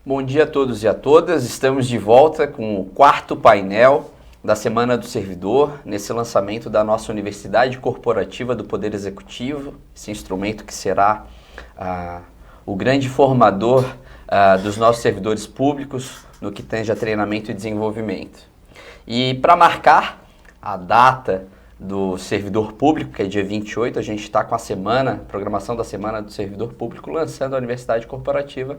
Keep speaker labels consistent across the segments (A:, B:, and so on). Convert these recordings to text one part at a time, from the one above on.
A: Bom dia a todos e a todas. Estamos de volta com o quarto painel da Semana do Servidor, nesse lançamento da nossa Universidade Corporativa do Poder Executivo, esse instrumento que será o grande formador dos nossos servidores públicos no que tange a treinamento e desenvolvimento. E para marcar a data do servidor público, que é dia 28, a gente está com a programação da Semana do Servidor Público, lançando a Universidade Corporativa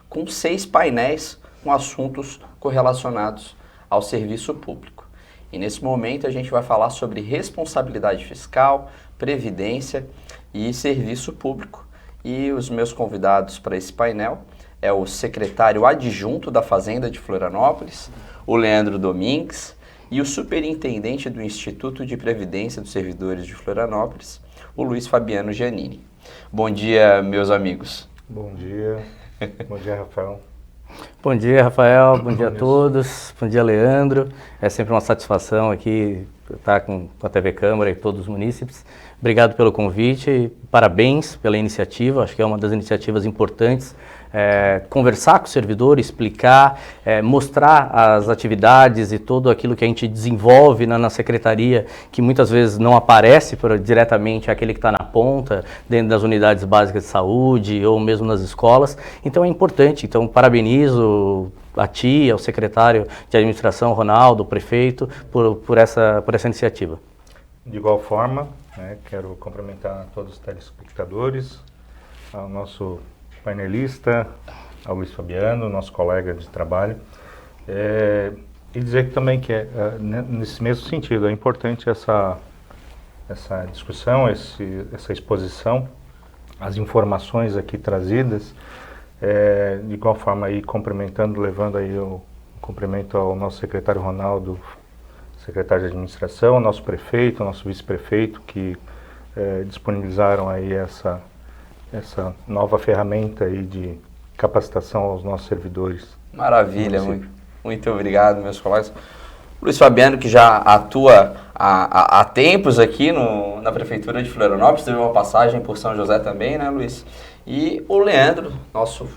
A: com 6 painéis com assuntos correlacionados ao serviço público. E nesse momento a gente vai falar sobre responsabilidade fiscal, previdência e serviço público. E os meus convidados para esse painel é o secretário adjunto da Fazenda de Florianópolis, o Leandro Domingues, e o superintendente do Instituto de Previdência dos Servidores de Florianópolis, o Luiz Fabiano Giannini. Bom dia, meus amigos.
B: Bom dia. Bom dia, Rafael.
C: Bom dia, Rafael. Bom dia a todos. Bom dia, Leandro. É sempre uma satisfação aqui estar com a TV Câmara e todos os munícipes. Obrigado pelo convite e parabéns pela iniciativa. Acho que é uma das iniciativas importantes. Conversar com o servidor, explicar, mostrar as atividades e tudo aquilo que a gente desenvolve na secretaria, que muitas vezes não aparece diretamente aquele que está na ponta, dentro das unidades básicas de saúde ou mesmo nas escolas. Então é importante. Então parabenizo a ti, ao secretário de administração, Ronaldo, o prefeito, por essa iniciativa.
B: De igual forma, quero cumprimentar todos os telespectadores, ao nosso painelista, ao Luiz Fabiano, nosso colega de trabalho, e dizer que também que nesse mesmo sentido é importante essa discussão, essa exposição, as informações aqui trazidas, de igual forma aí cumprimentando, levando aí o cumprimento ao nosso secretário Ronaldo, secretário de administração, ao nosso prefeito, ao nosso vice-prefeito, que disponibilizaram aí essa nova ferramenta aí de capacitação aos nossos servidores.
A: Maravilha, muito obrigado, meus colegas. Luiz Fabiano, que já atua há tempos aqui na Prefeitura de Florianópolis, teve uma passagem por São José também, né, Luiz? E o Leandro, nosso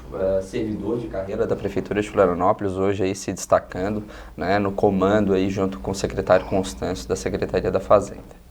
A: servidor de carreira da Prefeitura de Florianópolis, hoje aí se destacando, né, no comando aí junto com o secretário Constâncio da Secretaria da Fazenda.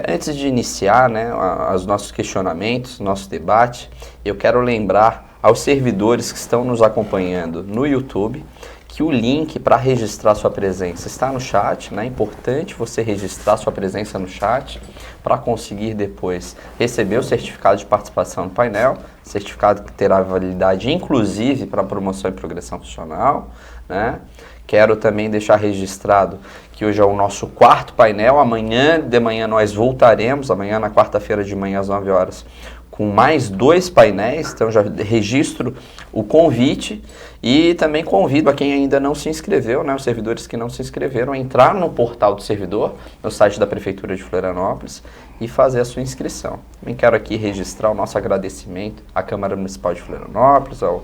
A: Antes de iniciar, né, os nossos questionamentos, nosso debate, eu quero lembrar aos servidores que estão nos acompanhando no YouTube que o link para registrar sua presença está no chat, né? É importante você registrar sua presença no chat para conseguir depois receber o certificado de participação no painel, certificado que terá validade inclusive para promoção e progressão funcional, né? Quero também deixar registrado que hoje é o nosso quarto painel. Amanhã de manhã nós voltaremos, amanhã na quarta-feira de manhã às 9 horas, com mais 2 painéis. Então já registro o convite e também convido a quem ainda não se inscreveu, né, os servidores que não se inscreveram, a entrar no portal do servidor, no site da Prefeitura de Florianópolis, e fazer a sua inscrição. Também quero aqui registrar o nosso agradecimento à Câmara Municipal de Florianópolis, ao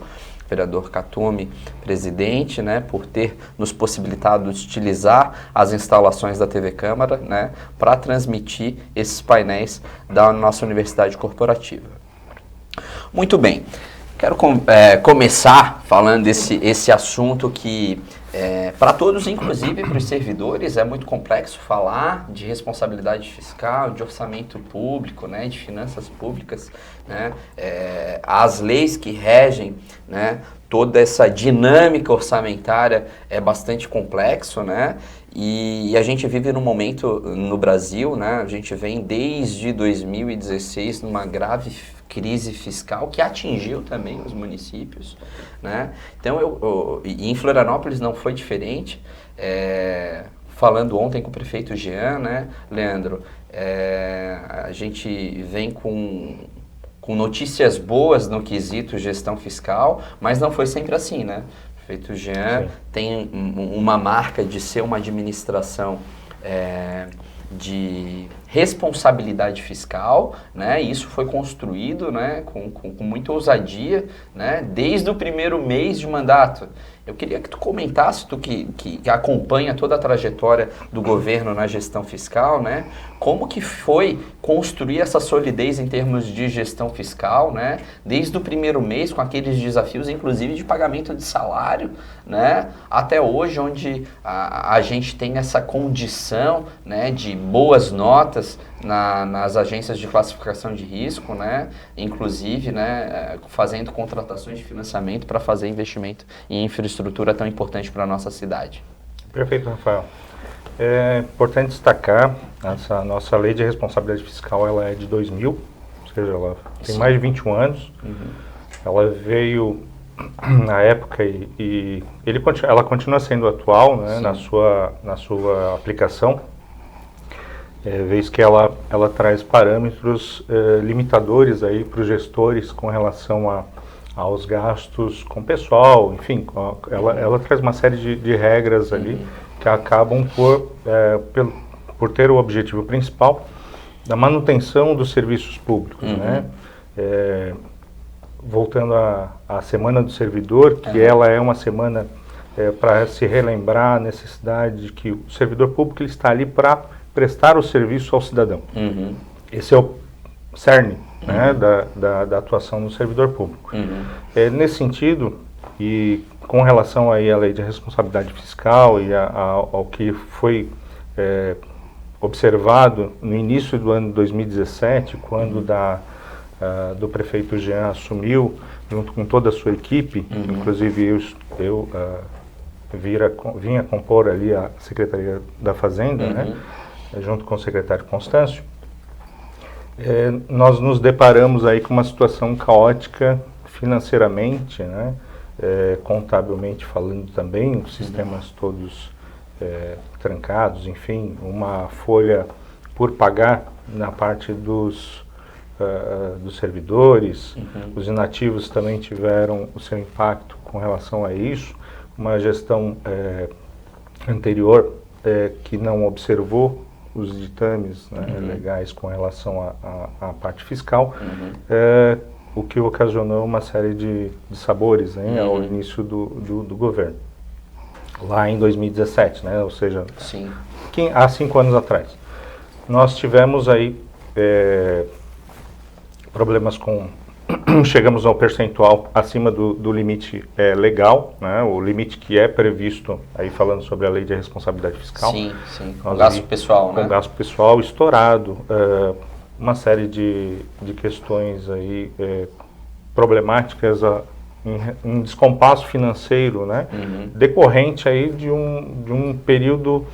A: vereador Catume, presidente, né, por ter nos possibilitado utilizar as instalações da TV Câmara, né, para transmitir esses painéis da nossa Universidade Corporativa. Muito bem, quero começar falando esse assunto que, para todos, inclusive para os servidores, é muito complexo falar de responsabilidade fiscal, de orçamento público, né, de finanças públicas, né, as leis que regem, né, toda essa dinâmica orçamentária é bastante complexo, né, e a gente vive num momento no Brasil, né, a gente vem desde 2016 numa grave crise fiscal que atingiu também os municípios, né? Então, e em Florianópolis não foi diferente. Falando ontem com o prefeito Jean, né, Leandro, a gente vem com notícias boas no quesito gestão fiscal, mas não foi sempre assim, né? O prefeito Jean tem uma marca de ser uma administração de responsabilidade fiscal, né? E isso foi construído, né, com muita ousadia, né, desde o primeiro mês de mandato. Eu queria que tu comentasse, tu que acompanha toda a trajetória do governo na gestão fiscal, né? Como que foi construir essa solidez em termos de gestão fiscal, né? Desde o primeiro mês, com aqueles desafios, inclusive de pagamento de salário, né? Até hoje, onde a gente tem essa condição, né, de boas notas nas agências de classificação de risco, né? Inclusive, né, fazendo contratações de financiamento para fazer investimento em infraestrutura tão importante para a nossa cidade.
B: Perfeito, Rafael. É importante destacar, essa nossa lei de responsabilidade fiscal, ela é de 2000, ou seja, ela tem mais de 21 anos. Ela veio na época e ela continua sendo atual, né, na sua aplicação, vez que ela traz parâmetros limitadores aí para os gestores com relação aos gastos com pessoal, enfim, ela traz uma série de regras ali que acabam por ter o objetivo principal da manutenção dos serviços públicos, né? Voltando à Semana do Servidor, que ela é uma semana para se relembrar a necessidade de que o servidor público ele está ali para prestar o serviço ao cidadão. Esse é o cerne, né, da atuação do servidor público. Nesse sentido, e com relação aí à lei de responsabilidade fiscal e ao que foi observado no início do ano de 2017, quando do prefeito Jean assumiu, junto com toda a sua equipe, inclusive eu vinha compor ali a Secretaria da Fazenda, né, junto com o secretário Constâncio, nós nos deparamos aí com uma situação caótica financeiramente, né, contabilmente falando também, os sistemas todos trancados, enfim, uma folha por pagar na parte dos servidores, os inativos também tiveram o seu impacto com relação a isso, uma gestão anterior que não observou os ditames, né, legais com relação à parte fiscal, o que ocasionou uma série de sabores, né, ao início do governo, lá em 2017, né, ou seja, há 5 anos atrás. Nós tivemos aí problemas chegamos ao percentual acima do limite legal, né, o limite que é previsto, aí falando sobre a lei de responsabilidade fiscal.
A: Com gasto pessoal, né?
B: Com gasto pessoal estourado, uma série de questões aí problemáticas, um descompasso financeiro, né, decorrente aí de um período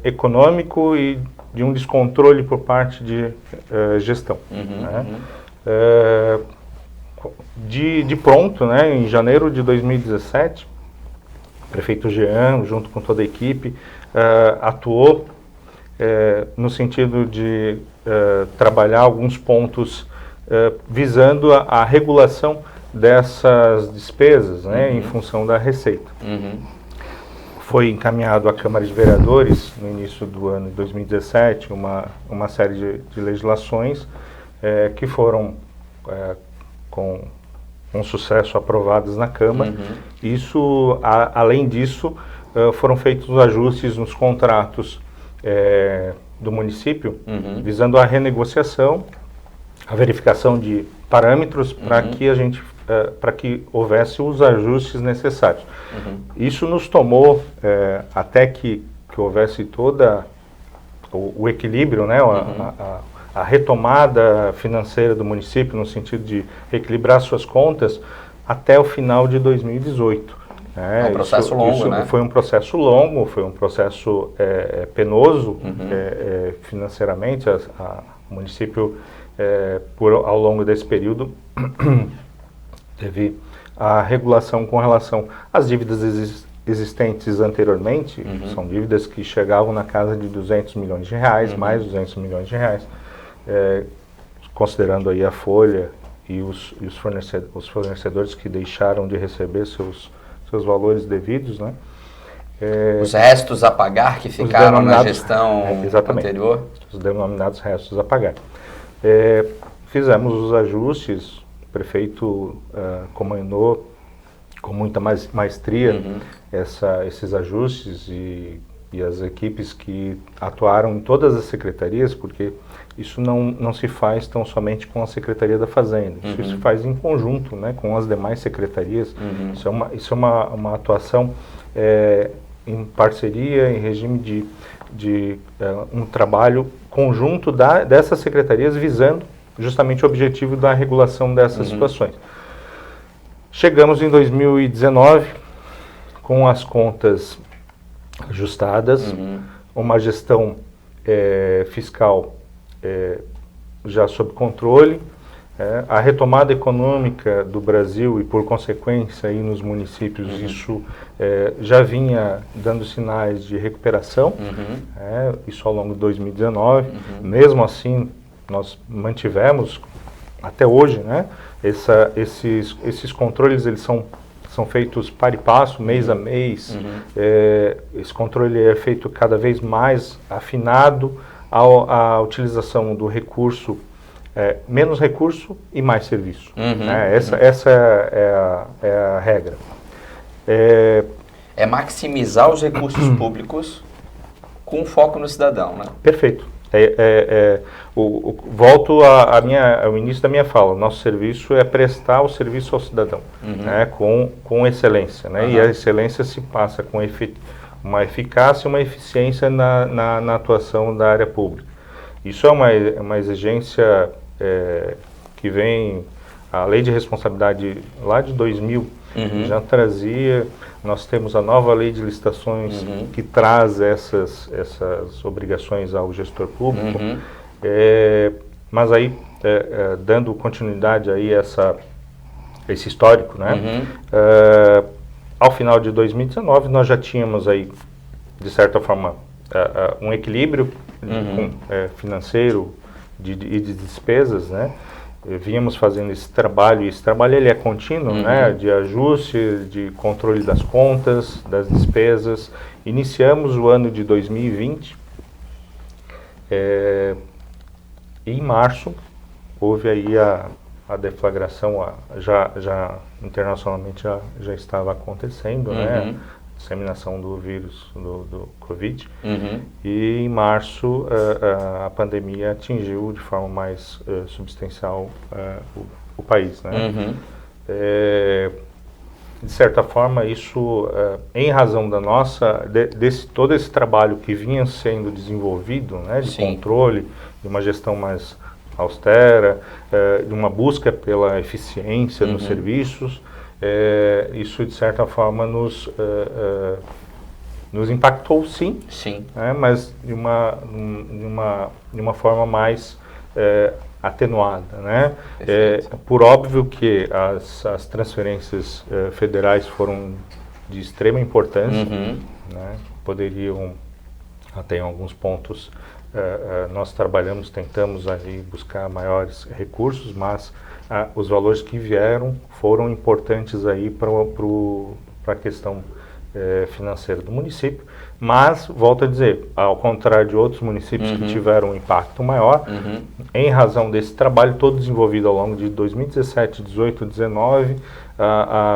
B: econômico e de um descontrole por parte de gestão. Né? De pronto, né, em janeiro de 2017, o prefeito Jean, junto com toda a equipe, atuou no sentido de trabalhar alguns pontos visando a regulação dessas despesas, né, em função da receita. Foi encaminhado à Câmara de Vereadores, no início do ano de 2017, uma série de legislações que foram, com sucesso, aprovadas na Câmara. Isso, além disso, foram feitos os ajustes nos contratos do município, visando a renegociação, a verificação de parâmetros para que houvesse os ajustes necessários. Isso nos tomou, até que houvesse toda o equilíbrio, né, a retomada financeira do município, no sentido de equilibrar suas contas, até o final de 2018.
A: É um processo longo, né?
B: Foi um processo longo, foi um processo penoso financeiramente. O município, ao longo desse período, teve a regulação com relação às dívidas existentes anteriormente. São dívidas que chegavam na casa de 200 milhões de reais, mais 200 milhões de reais, considerando aí a folha e os fornecedores que deixaram de receber seus valores devidos, né?
A: Os restos a pagar que ficaram na gestão anterior?
B: Os denominados restos a pagar. Fizemos os ajustes, o prefeito comandou com muita maestria esses ajustes e as equipes que atuaram em todas as secretarias, porque isso não se faz tão somente com a Secretaria da Fazenda, isso se faz em conjunto, né, com as demais secretarias. Isso é uma atuação em parceria, em regime de um trabalho conjunto dessas secretarias visando justamente o objetivo da regulação dessas situações. Chegamos em 2019 com as contas ajustadas, uma gestão fiscal já sob controle, a retomada econômica do Brasil e, por consequência, aí nos municípios, isso já vinha dando sinais de recuperação, isso ao longo de 2019. Mesmo assim, nós mantivemos, até hoje, né, esses controles, eles são feitos par e passo, mês a mês. Esse controle é feito cada vez mais afinado à utilização do recurso, menos recurso e mais serviço. Essa é a regra.
A: É maximizar os recursos públicos com foco no cidadão, né?
B: Perfeito. Volto ao início da minha fala. Nosso serviço é prestar o serviço ao cidadão, né, com excelência, né, e a excelência se passa com uma eficácia e uma eficiência na atuação da área pública. Isso é uma exigência que vem, a Lei de Responsabilidade lá de 2000 já trazia. Nós temos a nova lei de licitações que traz essas obrigações ao gestor público, mas aí, dando continuidade aí a esse histórico, né? Ao final de 2019, nós já tínhamos aí, de certa forma, um equilíbrio financeiro e de despesas, né? Vínhamos fazendo esse trabalho, e esse trabalho ele é contínuo, né, de ajuste, de controle das contas, das despesas. Iniciamos o ano de 2020, e em março houve aí a deflagração, já internacionalmente já estava acontecendo, né, a disseminação do vírus do Covid, e em março a pandemia atingiu de forma mais substancial o país, né? De certa forma, isso, em razão da todo esse trabalho que vinha sendo desenvolvido, né, de controle, de uma gestão mais austera, de uma busca pela eficiência nos serviços, isso de certa forma nos impactou, sim, né, mas de uma forma mais atenuada, né? Por óbvio que as transferências federais foram de extrema importância, né? Poderiam, até em alguns pontos, nós tentamos ali buscar maiores recursos, mas os valores que vieram foram importantes aí para a questão financeira do município. Mas, volto a dizer, ao contrário de outros municípios que tiveram um impacto maior, em razão desse trabalho todo desenvolvido ao longo de 2017, 18, 19,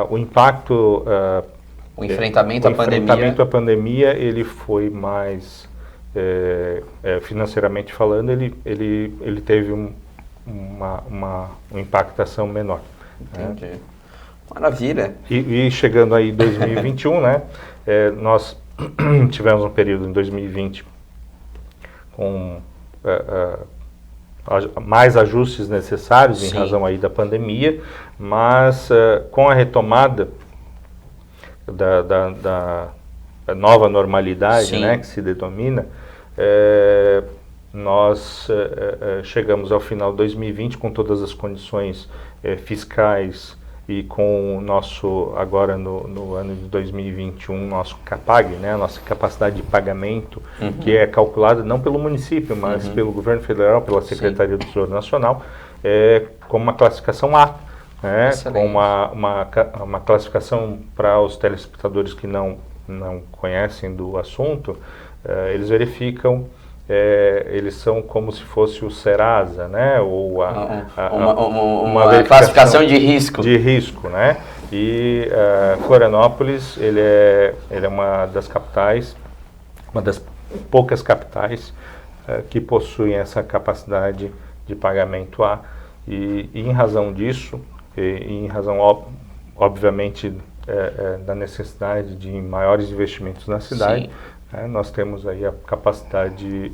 B: o impacto...
A: o enfrentamento à
B: pandemia, ele foi mais, financeiramente falando, ele teve uma impactação menor.
A: Entendi. Né? Maravilha.
B: E chegando aí em 2021, né, nós tivemos um período em 2020 com mais ajustes necessários em razão aí da pandemia, mas com a retomada da nova normalidade, né, que se denomina, nós chegamos ao final de 2020 com todas as condições fiscais e com o nosso, agora no ano de 2021, nosso CAPAG, né, a nossa capacidade de pagamento, que é calculada não pelo município, mas pelo governo federal, pela Secretaria do Tesouro Nacional, com uma classificação A, né, com uma classificação para os telespectadores que não não conhecem do assunto, eles verificam, eles são como se fosse o Serasa, né? Ou
A: uma classificação de risco.
B: De risco, né? E Florianópolis, ele é uma das capitais, uma das poucas capitais que possuem essa capacidade de pagamento A. E em razão disso, em razão, obviamente, da necessidade de maiores investimentos na cidade, nós temos aí a capacidade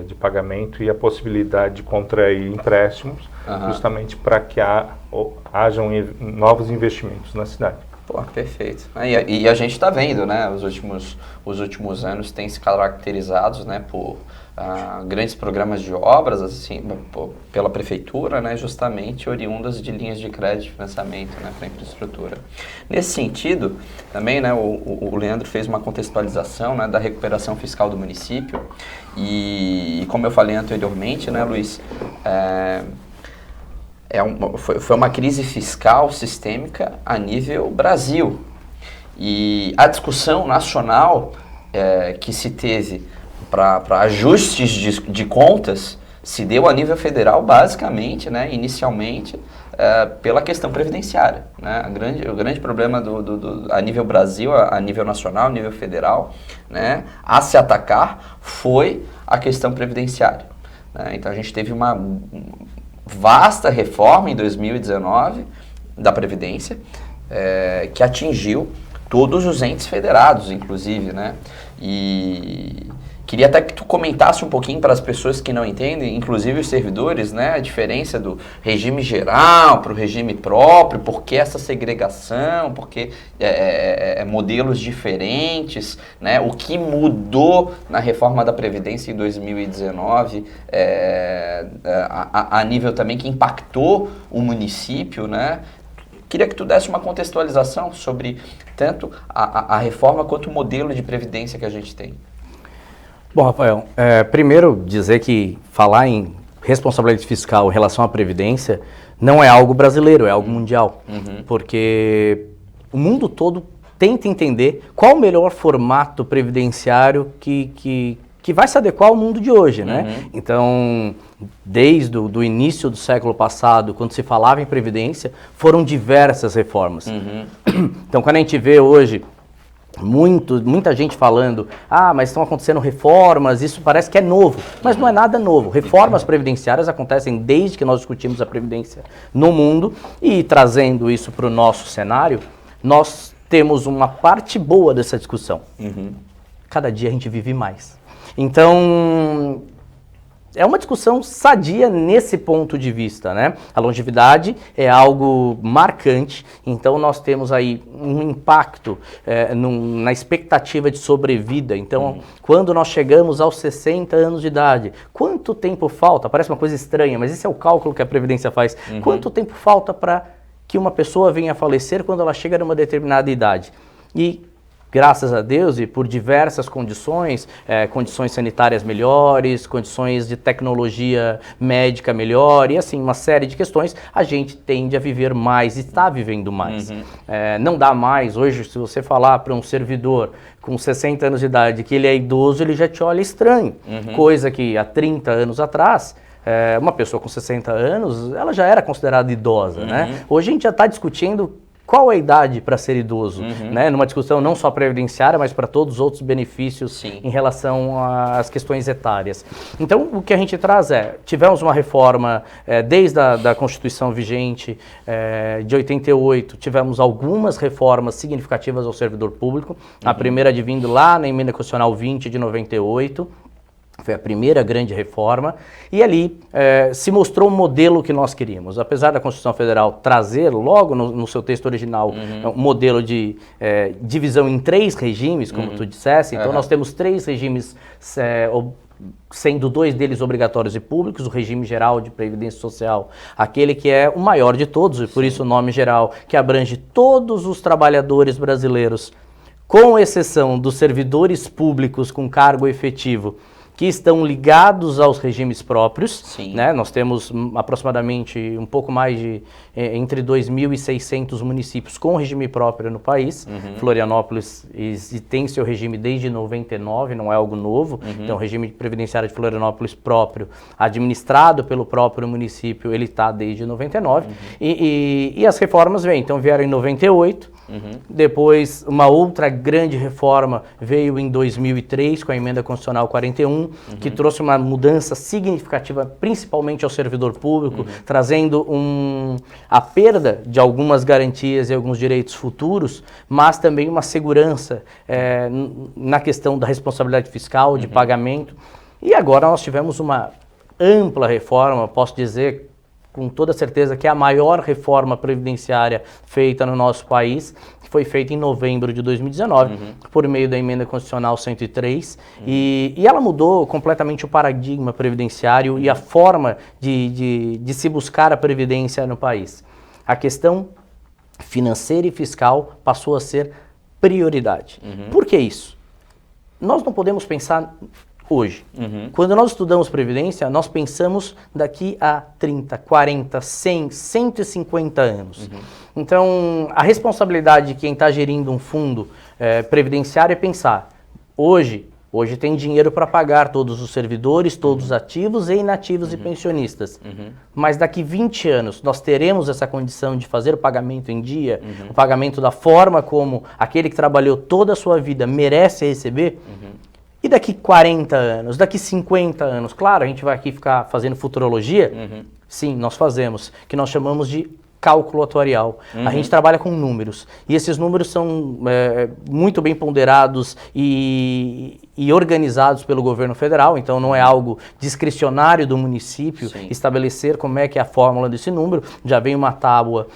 B: de pagamento e a possibilidade de contrair empréstimos, justamente para que hajam novos investimentos na cidade.
A: Pô, perfeito. E a gente está vendo, né, os últimos anos têm se caracterizados, né, por grandes programas de obras, assim, pela prefeitura, né, justamente oriundas de linhas de crédito de financiamento, né, para infraestrutura. Nesse sentido, também, né, o Leandro fez uma contextualização, né, da recuperação fiscal do município e como eu falei anteriormente, né, Luiz, foi uma crise fiscal sistêmica a nível Brasil. E a discussão nacional que se teve para ajustes de contas se deu a nível federal, basicamente, né, inicialmente, pela questão previdenciária. Né? O grande problema a nível Brasil, a nível nacional, a nível federal, né, a se atacar foi a questão previdenciária. Né? Então a gente teve uma vasta reforma em 2019 da Previdência, que atingiu todos os entes federados, inclusive, né? E queria até que tu comentasse um pouquinho para as pessoas que não entendem, inclusive os servidores, né? A diferença do regime geral para o regime próprio, por que essa segregação, por que modelos diferentes, né? O que mudou na reforma da Previdência em 2019, a nível também que impactou o município, né? Queria que tu desse uma contextualização sobre tanto a reforma quanto o modelo de previdência que a gente tem.
C: Bom, Rafael, primeiro dizer que falar em responsabilidade fiscal em relação à previdência não é algo brasileiro, é algo mundial. Porque o mundo todo tenta entender qual o melhor formato previdenciário que vai se adequar ao mundo de hoje, né? Então, desde o início do século passado, quando se falava em previdência, foram diversas reformas. Então, quando a gente vê hoje muita gente falando, mas estão acontecendo reformas, isso parece que é novo, mas não é nada novo. Reformas previdenciárias acontecem desde que nós discutimos a previdência no mundo, e trazendo isso para o nosso cenário, nós temos uma parte boa dessa discussão. Cada dia a gente vive mais. Então, é uma discussão sadia nesse ponto de vista, né? A longevidade é algo marcante, então nós temos aí um impacto na expectativa de sobrevida. Então, quando nós chegamos aos 60 anos de idade, quanto tempo falta? Parece uma coisa estranha, mas esse é o cálculo que a Previdência faz. Quanto tempo falta para que uma pessoa venha a falecer quando ela chega numa determinada idade? E graças a Deus e por diversas condições, condições sanitárias melhores, condições de tecnologia médica melhor e assim, uma série de questões, a gente tende a viver mais, está vivendo mais. Não dá mais, hoje, se você falar para um servidor com 60 anos de idade que ele é idoso, ele já te olha estranho, coisa que há 30 anos atrás, uma pessoa com 60 anos, ela já era considerada idosa, né? Hoje a gente já está discutindo qual é a idade para ser idoso, né? Numa discussão não só previdenciária, mas para todos os outros benefícios em relação às questões etárias. Então, o que a gente traz tivemos uma reforma desde a Constituição vigente de 88, tivemos algumas reformas significativas ao servidor público, a primeira advindo lá na Emenda Constitucional 20 de 98, foi a primeira grande reforma, e ali se mostrou o modelo que nós queríamos. Apesar da Constituição Federal trazer logo no seu texto original um modelo de divisão em 3 regimes, como tu dissesse, então nós temos 3 regimes, sendo 2 deles obrigatórios e públicos, o regime geral de previdência social, aquele que é o maior de todos, e por isso o nome geral, que abrange todos os trabalhadores brasileiros, com exceção dos servidores públicos com cargo efetivo, que estão ligados aos regimes próprios.
A: Sim.
C: Né? Nós temos aproximadamente um pouco mais de entre 2.600 municípios com regime próprio no país. Florianópolis tem seu regime desde 99, não é algo novo. Então, o regime previdenciário de Florianópolis próprio, administrado pelo próprio município, ele está desde 99. E as reformas vêm. Então, vieram em 98. Depois, uma outra grande reforma veio em 2003 com a Emenda Constitucional 41, que trouxe uma mudança significativa, principalmente ao servidor público, trazendo a perda de algumas garantias e alguns direitos futuros, mas também uma segurança na questão da responsabilidade fiscal, de pagamento. E agora nós tivemos uma ampla reforma, posso dizer com toda certeza que é a maior reforma previdenciária feita no nosso país, que foi feita em novembro de 2019, por meio da Emenda Constitucional 103, e ela mudou completamente o paradigma previdenciário e a forma de se buscar a previdência no país. A questão financeira e fiscal passou a ser prioridade. Por que isso? Nós não podemos pensar hoje. Quando nós estudamos Previdência, nós pensamos daqui a 30, 40, 100, 150 anos. Então, a responsabilidade de quem está gerindo um fundo previdenciário é pensar, hoje tem dinheiro para pagar todos os servidores, todos os ativos e inativos e pensionistas. Mas daqui 20 anos, nós teremos essa condição de fazer o pagamento em dia, o pagamento da forma como aquele que trabalhou toda a sua vida merece receber? E daqui 40 anos, daqui 50 anos, claro, a gente vai aqui ficar fazendo futurologia? Sim, nós fazemos, que nós chamamos de cálculo atuarial. A gente trabalha com números, e esses números são muito bem ponderados e organizados pelo governo federal, então não é algo discricionário do município estabelecer como é que é a fórmula desse número, já vem uma tábua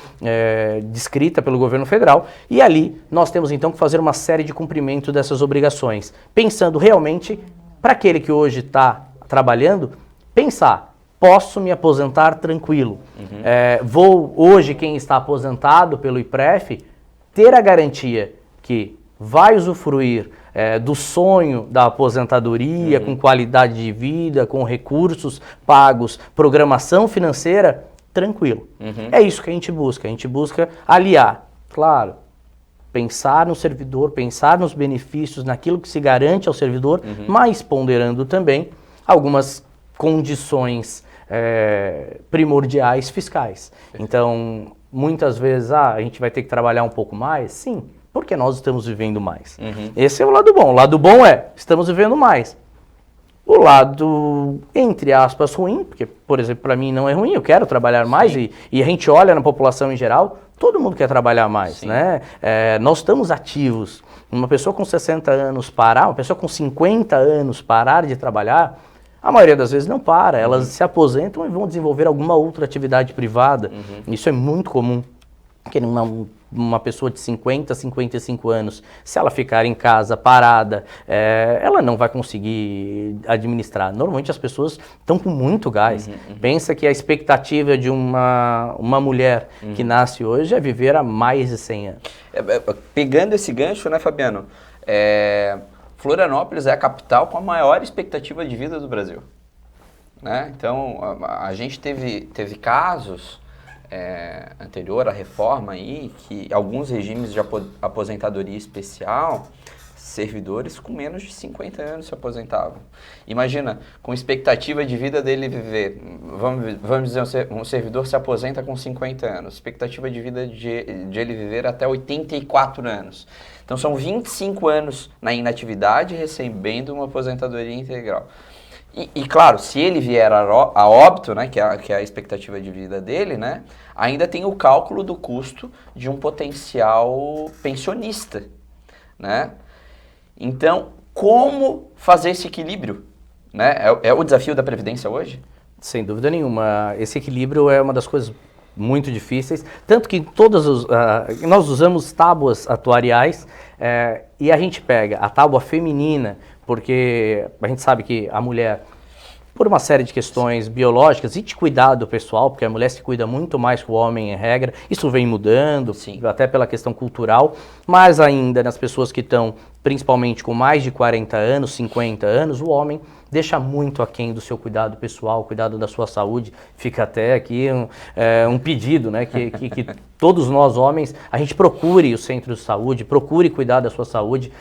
C: descrita pelo governo federal, e ali nós temos então que fazer uma série de cumprimento dessas obrigações, pensando realmente, para aquele que hoje está trabalhando, pensar, posso me aposentar tranquilo. Hoje, quem está aposentado pelo IPREF, ter a garantia que vai usufruir do sonho da aposentadoria, com qualidade de vida, com recursos pagos, programação financeira, tranquilo. É isso que a gente busca aliar, claro, pensar no servidor, pensar nos benefícios, naquilo que se garante ao servidor, mas ponderando também algumas condições primordiais fiscais. Então, muitas vezes, a gente vai ter que trabalhar um pouco mais? Sim, porque nós estamos vivendo mais. Esse é o lado bom. O lado bom estamos vivendo mais. O lado, entre aspas, ruim, porque, por exemplo, para mim não é ruim, eu quero trabalhar mais, e a gente olha na população em geral, todo mundo quer trabalhar mais, né? Nós estamos ativos. Uma pessoa com 60 anos parar, uma pessoa com 50 anos parar de trabalhar, a maioria das vezes não para, elas se aposentam e vão desenvolver alguma outra atividade privada. Isso é muito comum, que uma pessoa de 50, 55 anos, se ela ficar em casa parada, ela não vai conseguir administrar. Normalmente as pessoas estão com muito gás. Pensa que a expectativa de uma mulher que nasce hoje é viver há mais de 100 anos.
A: Pegando esse gancho, né, Fabiano? Florianópolis é a capital com a maior expectativa de vida do Brasil, né? Então, a gente teve casos anterior à reforma aí, que alguns regimes de aposentadoria especial, servidores com menos de 50 anos se aposentavam. Imagina, com expectativa de vida dele viver, vamos dizer, um servidor se aposenta com 50 anos, expectativa de vida de ele viver até 84 anos. Então são 25 anos na inatividade recebendo uma aposentadoria integral. E claro, se ele vier a óbito, né, que é a expectativa de vida dele, né, ainda tem o cálculo do custo de um potencial pensionista, né? Então, como fazer esse equilíbrio, né? É o desafio da Previdência hoje?
C: Sem dúvida nenhuma. Esse equilíbrio é uma das coisas muito difíceis, tanto que nós usamos tábuas atuariais e a gente pega a tábua feminina, porque a gente sabe que a mulher, por uma série de questões biológicas e de cuidado pessoal, porque a mulher se cuida muito mais que o homem em regra, isso vem mudando, até pela questão cultural, mas ainda nas pessoas que estão principalmente com mais de 40 anos, 50 anos, o homem deixa muito aquém do seu cuidado pessoal, cuidado da sua saúde. Fica até aqui um pedido, né, que todos nós homens, a gente procure o centro de saúde, procure cuidar da sua saúde,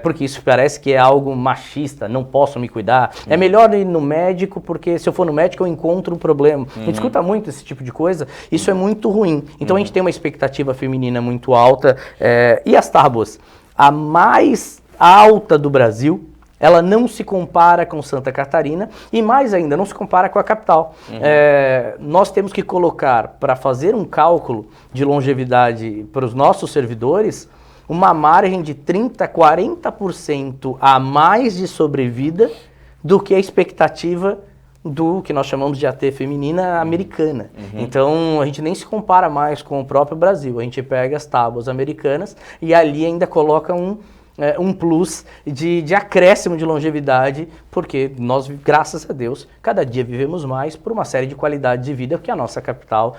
C: porque isso parece que é algo machista, não posso me cuidar. É melhor ir no médico, porque se eu for no médico eu encontro um problema. A gente escuta muito esse tipo de coisa, isso é muito ruim. Então a gente tem uma expectativa feminina muito alta, e as tábuas, a mais alta do Brasil, ela não se compara com Santa Catarina e, mais ainda, não se compara com a capital. Nós temos que colocar, para fazer um cálculo de longevidade para os nossos servidores, uma margem de 30%, 40% a mais de sobrevida do que a expectativa do que nós chamamos de AT feminina americana. Então, a gente nem se compara mais com o próprio Brasil. A gente pega as tábuas americanas e ali ainda coloca um plus de acréscimo de longevidade, porque nós, graças a Deus, cada dia vivemos mais por uma série de qualidades de vida que a nossa capital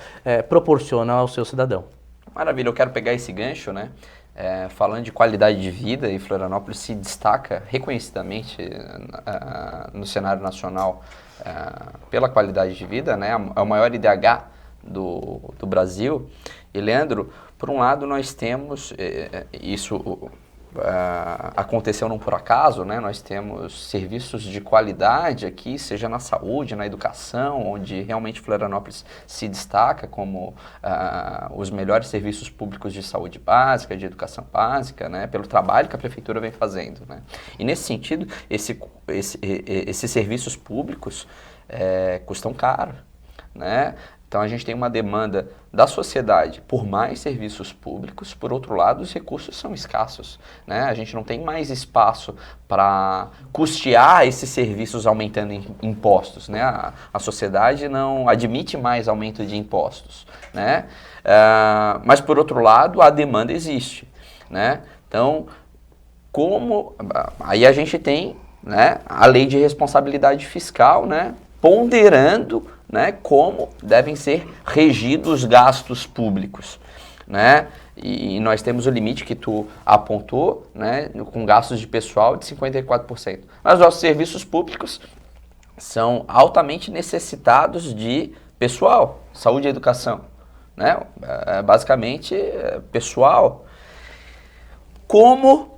C: proporciona ao seu cidadão.
A: Maravilha, eu quero pegar esse gancho, né? Falando de qualidade de vida, e Florianópolis se destaca reconhecidamente no cenário nacional pela qualidade de vida, né? É o maior IDH do Brasil. E, Leandro, por um lado nós temos isso... aconteceu não por acaso, né? Nós temos serviços de qualidade aqui, seja na saúde, na educação, onde realmente Florianópolis se destaca como os melhores serviços públicos de saúde básica, de educação básica, né? Pelo trabalho que a prefeitura vem fazendo, né? E nesse sentido, esses serviços públicos custam caro, né? Então, a gente tem uma demanda da sociedade por mais serviços públicos, por outro lado, os recursos são escassos, né? A gente não tem mais espaço para custear esses serviços aumentando impostos, né? A sociedade não admite mais aumento de impostos, né? Mas, por outro lado, a demanda existe, né? Então, aí a gente tem, né, a lei de responsabilidade fiscal, né, ponderando, né, como devem ser regidos os gastos públicos, né? E nós temos o limite que tu apontou, né, com gastos de pessoal de 54%. Mas os nossos serviços públicos são altamente necessitados de pessoal, saúde e educação, né? Basicamente, pessoal. Como...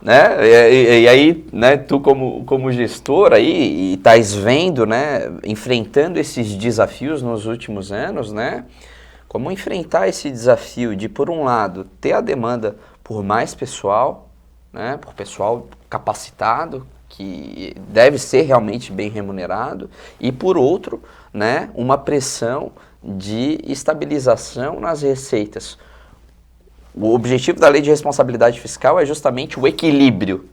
A: né? E aí, né, tu como gestor aí, e estás vendo, né, enfrentando esses desafios nos últimos anos, né, como enfrentar esse desafio de, por um lado, ter a demanda por mais pessoal, né, por pessoal capacitado, que deve ser realmente bem remunerado, e por outro, né, uma pressão de estabilização nas receitas. O objetivo da lei de responsabilidade fiscal é justamente o equilíbrio.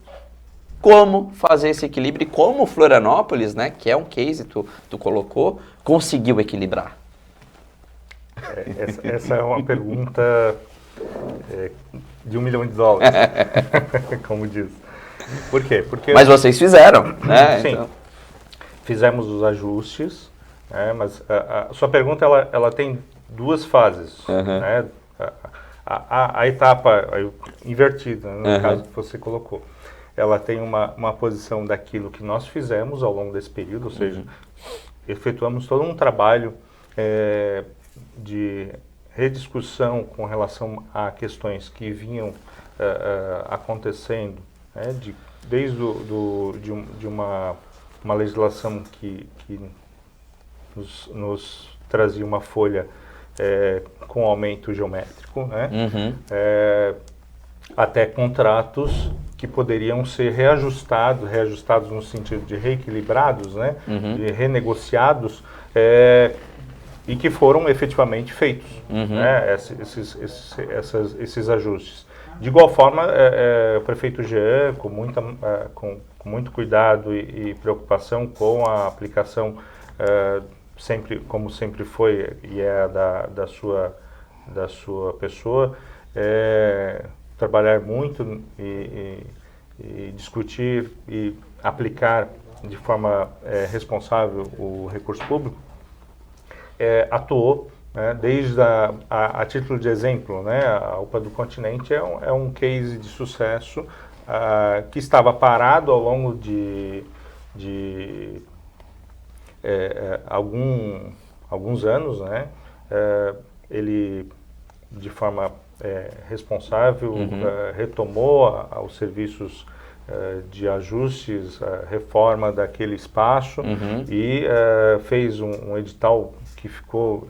A: Como fazer esse equilíbrio e como Florianópolis, né, que é um case tu colocou, conseguiu equilibrar?
B: Essa é uma pergunta de $1 milhão, como diz. Por quê?
A: Mas vocês fizeram, né?
B: Sim,
A: então...
B: fizemos os ajustes, né, mas a sua pergunta ela tem duas fases, né? A etapa invertida, no caso que você colocou, ela tem uma posição daquilo que nós fizemos ao longo desse período, ou seja, efetuamos todo um trabalho de rediscussão com relação a questões que vinham acontecendo, né, desde de uma legislação que nos trazia uma folha com aumento geométrico, né? Até contratos que poderiam ser reajustados no sentido de reequilibrados, né? De renegociados, e que foram efetivamente feitos, né? Esses ajustes. De igual forma, o prefeito Jean, com muito cuidado e preocupação com a aplicação sempre, como sempre foi, e é da sua pessoa, trabalhar muito e discutir e aplicar de forma responsável o recurso público, atuou, né, desde a título de exemplo, né, a UPA do Continente é um case de sucesso que estava parado ao longo de alguns anos, né? Ele, de forma responsável, retomou os serviços de ajustes, reforma daquele espaço e fez um edital que ficou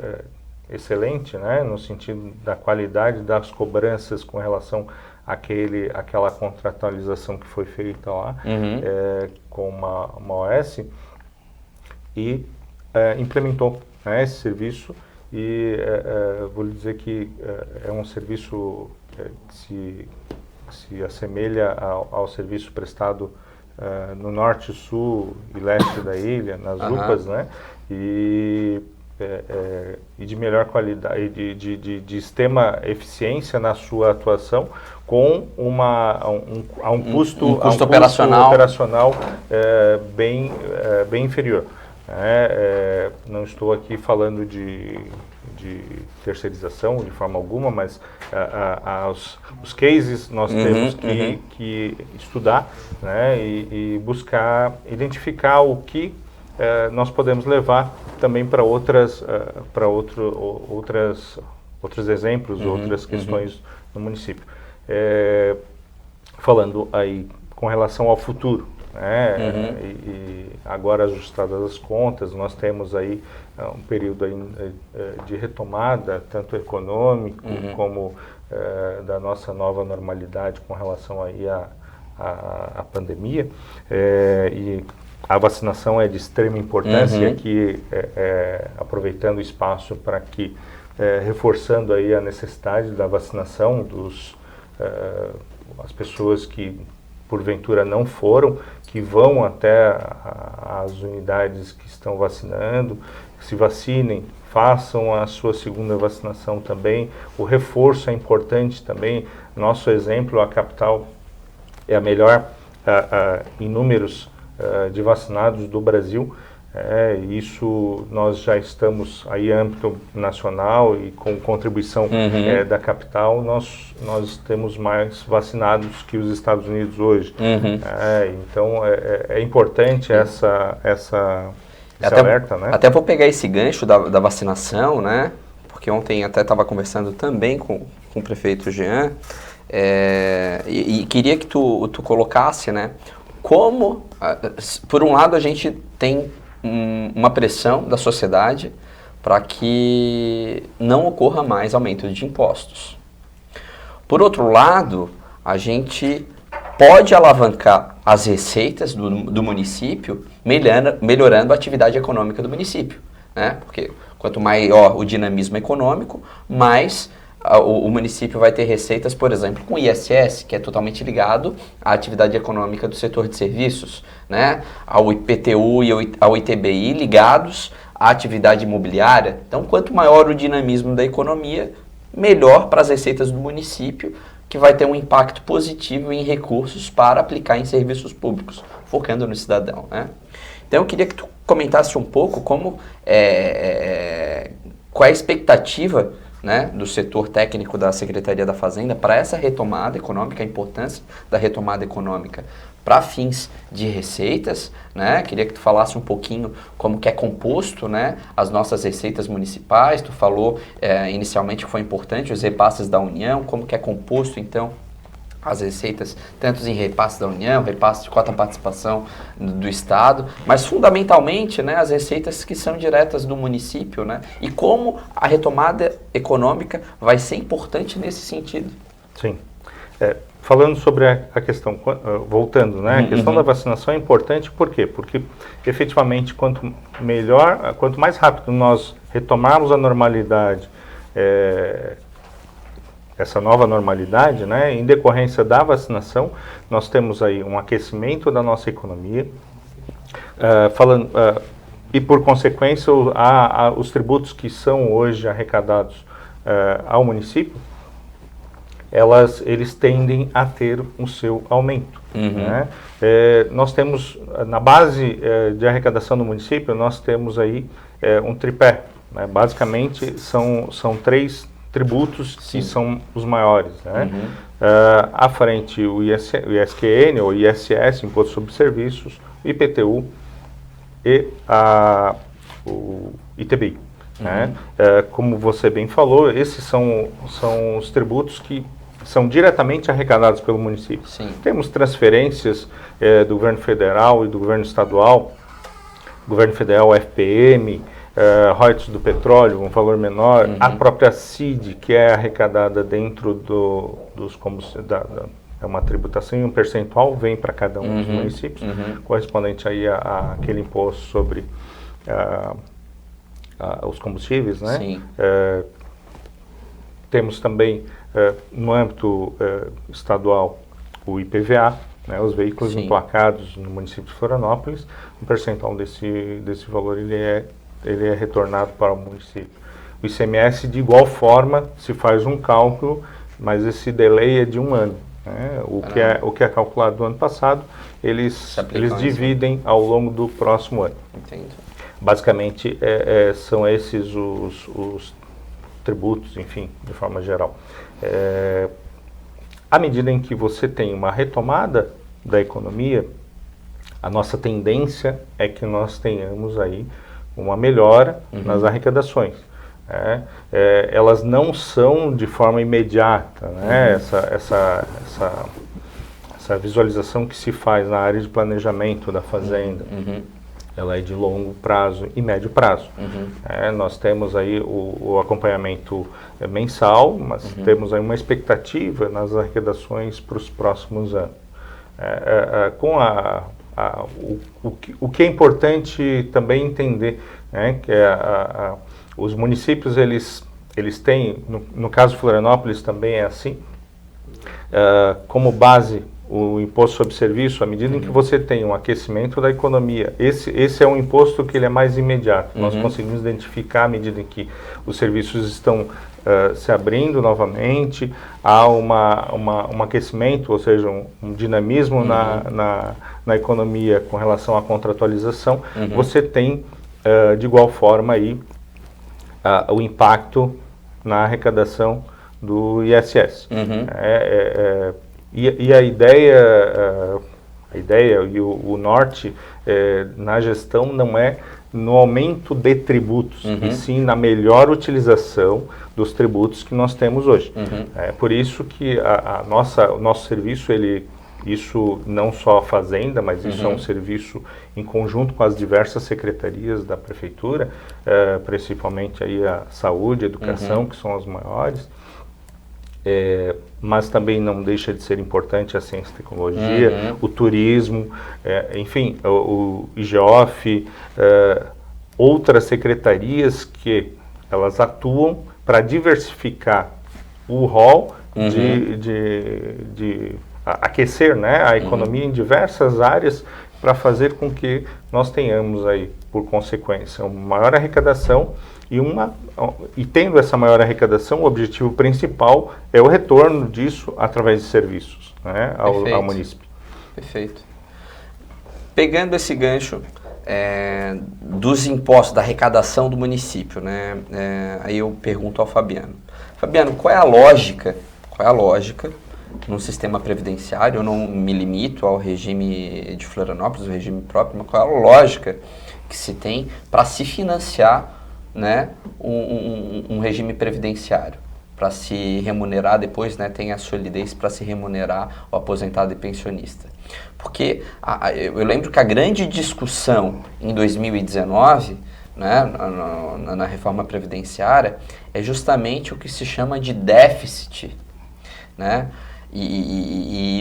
B: excelente, né, no sentido da qualidade das cobranças com relação àquela contratualização que foi feita lá com uma OS e implementou, né, esse serviço e vou lhe dizer que é um serviço que se assemelha ao serviço prestado no norte, sul e leste da ilha, nas UPAs, né? E de melhor qualidade, de extrema eficiência na sua atuação, com um custo operacional bem inferior. Não estou aqui falando de terceirização de forma alguma, mas os cases nós temos que estudar, né, e buscar identificar o que nós podemos levar também para outros exemplos, outras questões no município. Falando aí com relação ao futuro, e agora ajustadas as contas, nós temos aí um período aí, de retomada, tanto econômico como da nossa nova normalidade com relação aí à pandemia, e a vacinação é de extrema importância, e aqui aproveitando o espaço para que, reforçando aí a necessidade da vacinação as pessoas que porventura não foram, que vão até as unidades que estão vacinando, se vacinem, façam a sua segunda vacinação também. O reforço é importante também. Nosso exemplo, a capital é a melhor em números de vacinados do Brasil. Isso nós já estamos aí âmbito nacional e com contribuição da capital, nós temos mais vacinados que os Estados Unidos hoje. Então é importante esse alerta, né?
A: Até vou pegar esse gancho da vacinação, né? Porque ontem até estava conversando também com o prefeito Jean, e queria que tu colocasse, né? Como, por um lado, a gente tem uma pressão da sociedade para que não ocorra mais aumento de impostos. Por outro lado, a gente pode alavancar as receitas do município, melhorando a atividade econômica do município, né? Porque quanto maior o dinamismo econômico, mais o município vai ter receitas, por exemplo, com o ISS, que é totalmente ligado à atividade econômica do setor de serviços, né? Ao IPTU e ao ITBI ligados à atividade imobiliária. Então, quanto maior o dinamismo da economia, melhor para as receitas do município, que vai ter um impacto positivo em recursos para aplicar em serviços públicos, focando no cidadão, né? Então, eu queria que tu comentasse um pouco qual é a expectativa, né, do setor técnico da Secretaria da Fazenda para essa retomada econômica, a importância da retomada econômica para fins de receitas, né? Queria que tu falasse um pouquinho como que é composto, né, as nossas receitas municipais. Tu falou inicialmente que foi importante os repasses da União, como que é composto então as receitas, tanto em repasses da União, repasses de cota participação do Estado, mas fundamentalmente, né, as receitas que são diretas do município, né, e como a retomada econômica vai ser importante nesse sentido.
B: Sim. Falando sobre a questão, voltando, né, a questão da vacinação é importante, por quê? Porque efetivamente quanto mais rápido nós retomarmos a normalidade, essa nova normalidade, né, em decorrência da vacinação, nós temos aí um aquecimento da nossa economia, e por consequência os tributos que são hoje arrecadados ao município, eles tendem a ter o seu aumento. Né? Nós temos, na base de arrecadação do município, nós temos aí um tripé, né? Basicamente são três tributos que são os maiores, né? À frente o ISQN ou ISS, Imposto sobre Serviços, IPTU e o ITBI. Né? Como você bem falou, esses são os tributos que são diretamente arrecadados pelo município.
A: Sim.
B: Temos transferências do governo federal e do governo estadual, governo federal FPM, royalties do petróleo, um valor menor, a própria CID, que é arrecadada dentro dos combustíveis, é uma tributação e um percentual vem para cada um dos municípios, correspondente aí àquele imposto sobre os combustíveis, né?
A: Sim.
B: Temos também, no âmbito estadual, o IPVA, né? Os veículos
A: Sim.
B: emplacados no município de Florianópolis, um percentual desse valor ele é retornado para o município. O ICMS, de igual forma, se faz um cálculo, mas esse delay é de 1 ano. Né? O que é calculado no ano passado, eles dividem ao longo do próximo ano.
A: Entendo.
B: Basicamente, são esses os tributos, enfim, de forma geral. À medida em que você tem uma retomada da economia, a nossa tendência é que nós tenhamos aí uma melhora nas arrecadações. Elas não são de forma imediata, né? Essa visualização que se faz na área de planejamento da fazenda, ela é de longo prazo e médio prazo. Nós temos aí o acompanhamento mensal, mas temos aí uma expectativa nas arrecadações para os próximos anos. O que é importante também entender, né, que os municípios eles têm, no caso de Florianópolis também é assim, como base o imposto sobre serviço, à medida em que você tem um aquecimento da economia, esse é um imposto que ele é mais imediato. Nós conseguimos identificar à medida em que os serviços estão se abrindo novamente, há um aquecimento, ou seja, um dinamismo na economia com relação à contratualização, você tem, de igual forma, aí, o impacto na arrecadação do ISS. E a ideia e o norte na gestão não é no aumento de tributos, e sim na melhor utilização dos tributos que nós temos hoje. É por isso que o nosso serviço, isso não só a Fazenda, mas isso é um serviço em conjunto com as diversas secretarias da Prefeitura, principalmente aí a Saúde, a Educação, que são as maiores, mas também não deixa de ser importante a ciência e tecnologia, o turismo, enfim, o IGEOF, outras secretarias que elas atuam para diversificar o rol de aquecer, né, a economia em diversas áreas para fazer com que nós tenhamos aí, por consequência, uma maior arrecadação e tendo essa maior arrecadação, o objetivo principal é o retorno disso através de serviços, né, ao município.
A: Perfeito. Pegando esse gancho dos impostos, da arrecadação do município, né, aí eu pergunto ao Fabiano. Fabiano, qual é a lógica no sistema previdenciário? Eu não me limito ao regime de Florianópolis, o regime próprio, mas qual é a lógica que se tem para se financiar, né, um regime previdenciário, para se remunerar depois, né, tem a solidez para se remunerar o aposentado e pensionista? Porque eu lembro que a grande discussão em 2019, né, na reforma previdenciária, é justamente o que se chama de déficit, né,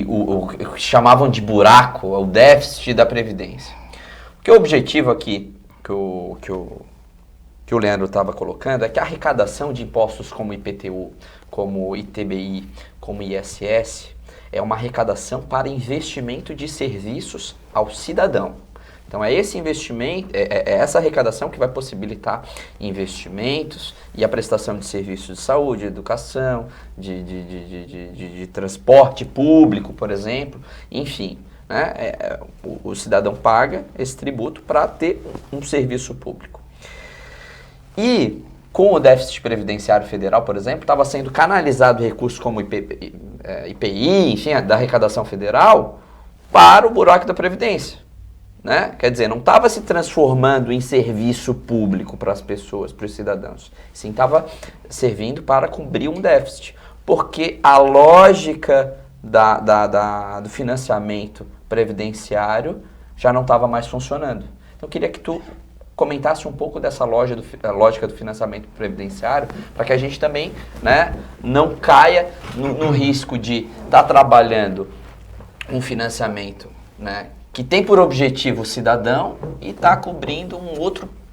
A: o que chamavam de buraco, o déficit da Previdência. Porque o objetivo aqui que o Leandro estava colocando é que a arrecadação de impostos como IPTU, como ITBI, como ISS, é uma arrecadação para investimento de serviços ao cidadão. Então é esse investimento, é essa arrecadação que vai possibilitar investimentos e a prestação de serviços de saúde, de educação, de transporte público, por exemplo, enfim. Né, o cidadão paga esse tributo para ter um serviço público. E com o déficit previdenciário federal, por exemplo, estava sendo canalizado recursos como IPI, enfim, da arrecadação federal, para o buraco da Previdência. né? Quer dizer, não estava se transformando em serviço público para as pessoas, para os cidadãos. Sim, estava servindo para cobrir um déficit. Porque a lógica do financiamento previdenciário já não estava mais funcionando. Então, eu queria que tu comentasse um pouco dessa lógica do financiamento previdenciário, para que a gente também, né, não caia no risco de estar trabalhando um financiamento, né, que tem por objetivo o cidadão e está cobrindo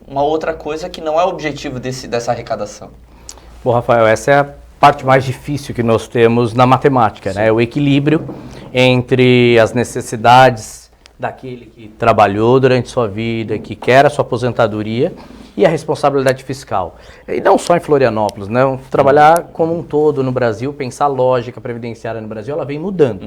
A: uma outra coisa que não é o objetivo dessa arrecadação.
C: Bom, Rafael, essa é a parte mais difícil que nós temos na matemática, né? O equilíbrio entre as necessidades daquele que trabalhou durante sua vida, que quer a sua aposentadoria, e a responsabilidade fiscal. E não só em Florianópolis, né? Trabalhar como um todo no Brasil, pensar a lógica previdenciária no Brasil, ela vem mudando.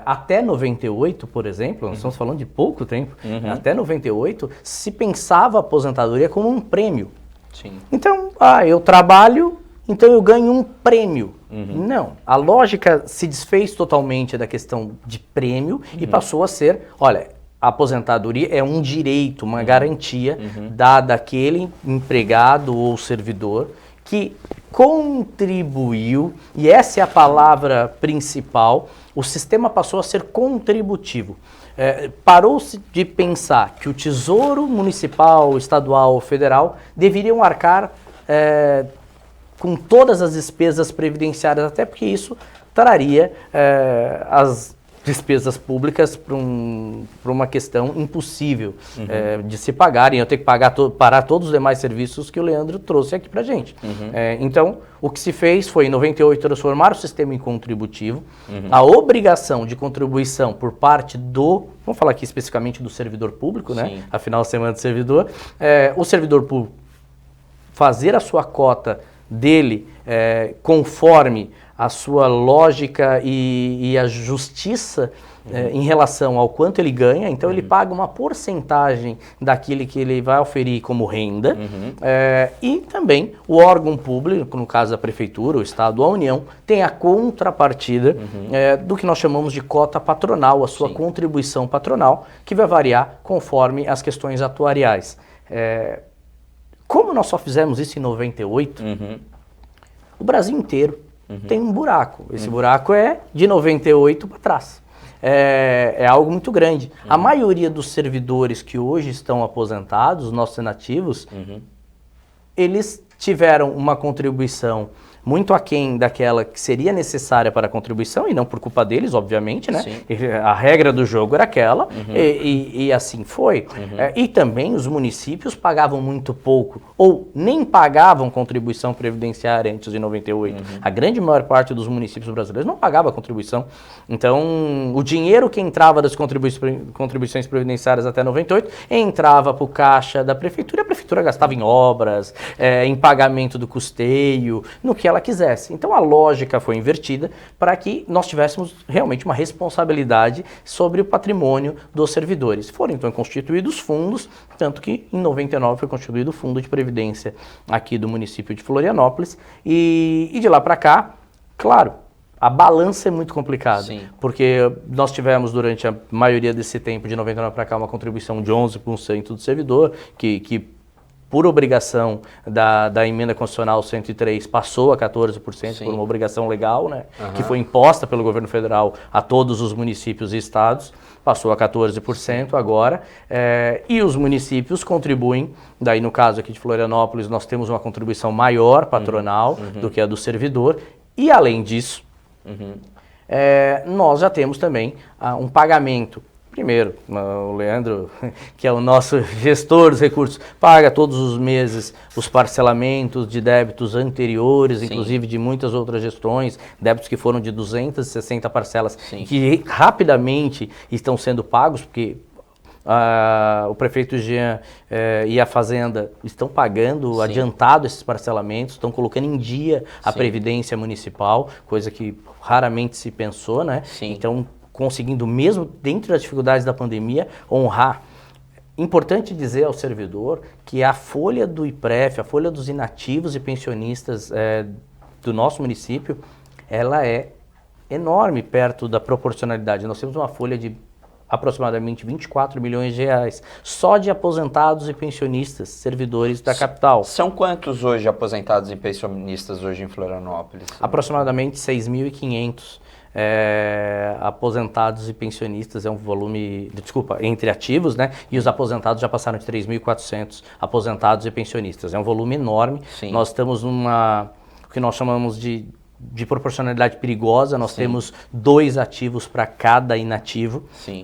C: Até 98, por exemplo, nós estamos falando de pouco tempo, até 98 se pensava a aposentadoria como um prêmio.
A: Sim.
C: Então, eu trabalho, então eu ganho um prêmio. Não, a lógica se desfez totalmente da questão de prêmio e passou a ser, olha, a aposentadoria é um direito, uma garantia dada àquele empregado ou servidor que contribuiu, e essa é a palavra principal, o sistema passou a ser contributivo. Parou-se de pensar que o Tesouro Municipal, Estadual ou Federal deveriam arcar com todas as despesas previdenciárias, até porque isso traria as despesas públicas para uma questão impossível de se pagarem. Eu tenho que parar todos os demais serviços que o Leandro trouxe aqui para a gente. Então, o que se fez foi, em 98, transformar o sistema em contributivo. A obrigação de contribuição por parte vamos falar aqui especificamente do servidor público, né? Afinal, semana do servidor. O servidor público fazer a sua cota dele conforme a sua lógica e a justiça em relação ao quanto ele ganha. Então ele paga uma porcentagem daquilo que ele vai oferir como renda, e também o órgão público, no caso da prefeitura, o estado ou a União, tem a contrapartida do que nós chamamos de cota patronal, a sua contribuição patronal, que vai variar conforme as questões atuariais. Como nós só fizemos isso em 98, o Brasil inteiro tem um buraco. Esse buraco é de 98 para trás. É algo muito grande. A maioria dos servidores que hoje estão aposentados, nossos nativos, eles tiveram uma contribuição muito aquém daquela que seria necessária para a contribuição, e não por culpa deles, obviamente, né? A regra do jogo era aquela, e assim foi. E também os municípios pagavam muito pouco, ou nem pagavam contribuição previdenciária antes de 98. A grande maior parte dos municípios brasileiros não pagava contribuição. Então, o dinheiro que entrava das contribuições previdenciárias até 98, entrava para o caixa da prefeitura, e a prefeitura gastava em obras, em pagamento do custeio, no que ela quisesse. Então a lógica foi invertida para que nós tivéssemos realmente uma responsabilidade sobre o patrimônio dos servidores. Foram então constituídos fundos, tanto que em 99 foi constituído o Fundo de Previdência aqui do município de Florianópolis, e de lá para cá, claro, a balança é muito complicada, porque nós tivemos durante a maioria desse tempo, de 99 para cá, uma contribuição de 11% do servidor, que por obrigação da emenda constitucional 103, passou a 14% por uma obrigação legal, né, que foi imposta pelo governo federal a todos os municípios e estados, passou a 14% agora, e os municípios contribuem, daí no caso aqui de Florianópolis, nós temos uma contribuição maior patronal do que a do servidor, e além disso, nós já temos também um pagamento. Primeiro, o Leandro, que é o nosso gestor dos recursos, paga todos os meses os parcelamentos de débitos anteriores, inclusive de muitas outras gestões, débitos que foram de 260 parcelas, que rapidamente estão sendo pagos, porque o prefeito Jean e a Fazenda estão pagando adiantado esses parcelamentos, estão colocando em dia a Previdência Municipal, coisa que raramente se pensou, né? Então, conseguindo, mesmo dentro das dificuldades da pandemia, honrar. Importante dizer ao servidor que a folha do IPREF, a folha dos inativos e pensionistas do nosso município, ela é enorme perto da proporcionalidade. Nós temos uma folha de aproximadamente 24 milhões de reais, só de aposentados e pensionistas, servidores da capital.
A: São quantos hoje aposentados e pensionistas hoje em Florianópolis?
C: Aproximadamente 6.500 aposentados e pensionistas, é um volume, desculpa, entre ativos, né? E os aposentados já passaram de 3.400 aposentados e pensionistas. É um volume enorme.
A: Sim.
C: Nós estamos numa, o que nós chamamos de proporcionalidade perigosa, nós temos 2 ativos para cada inativo.
A: Sim.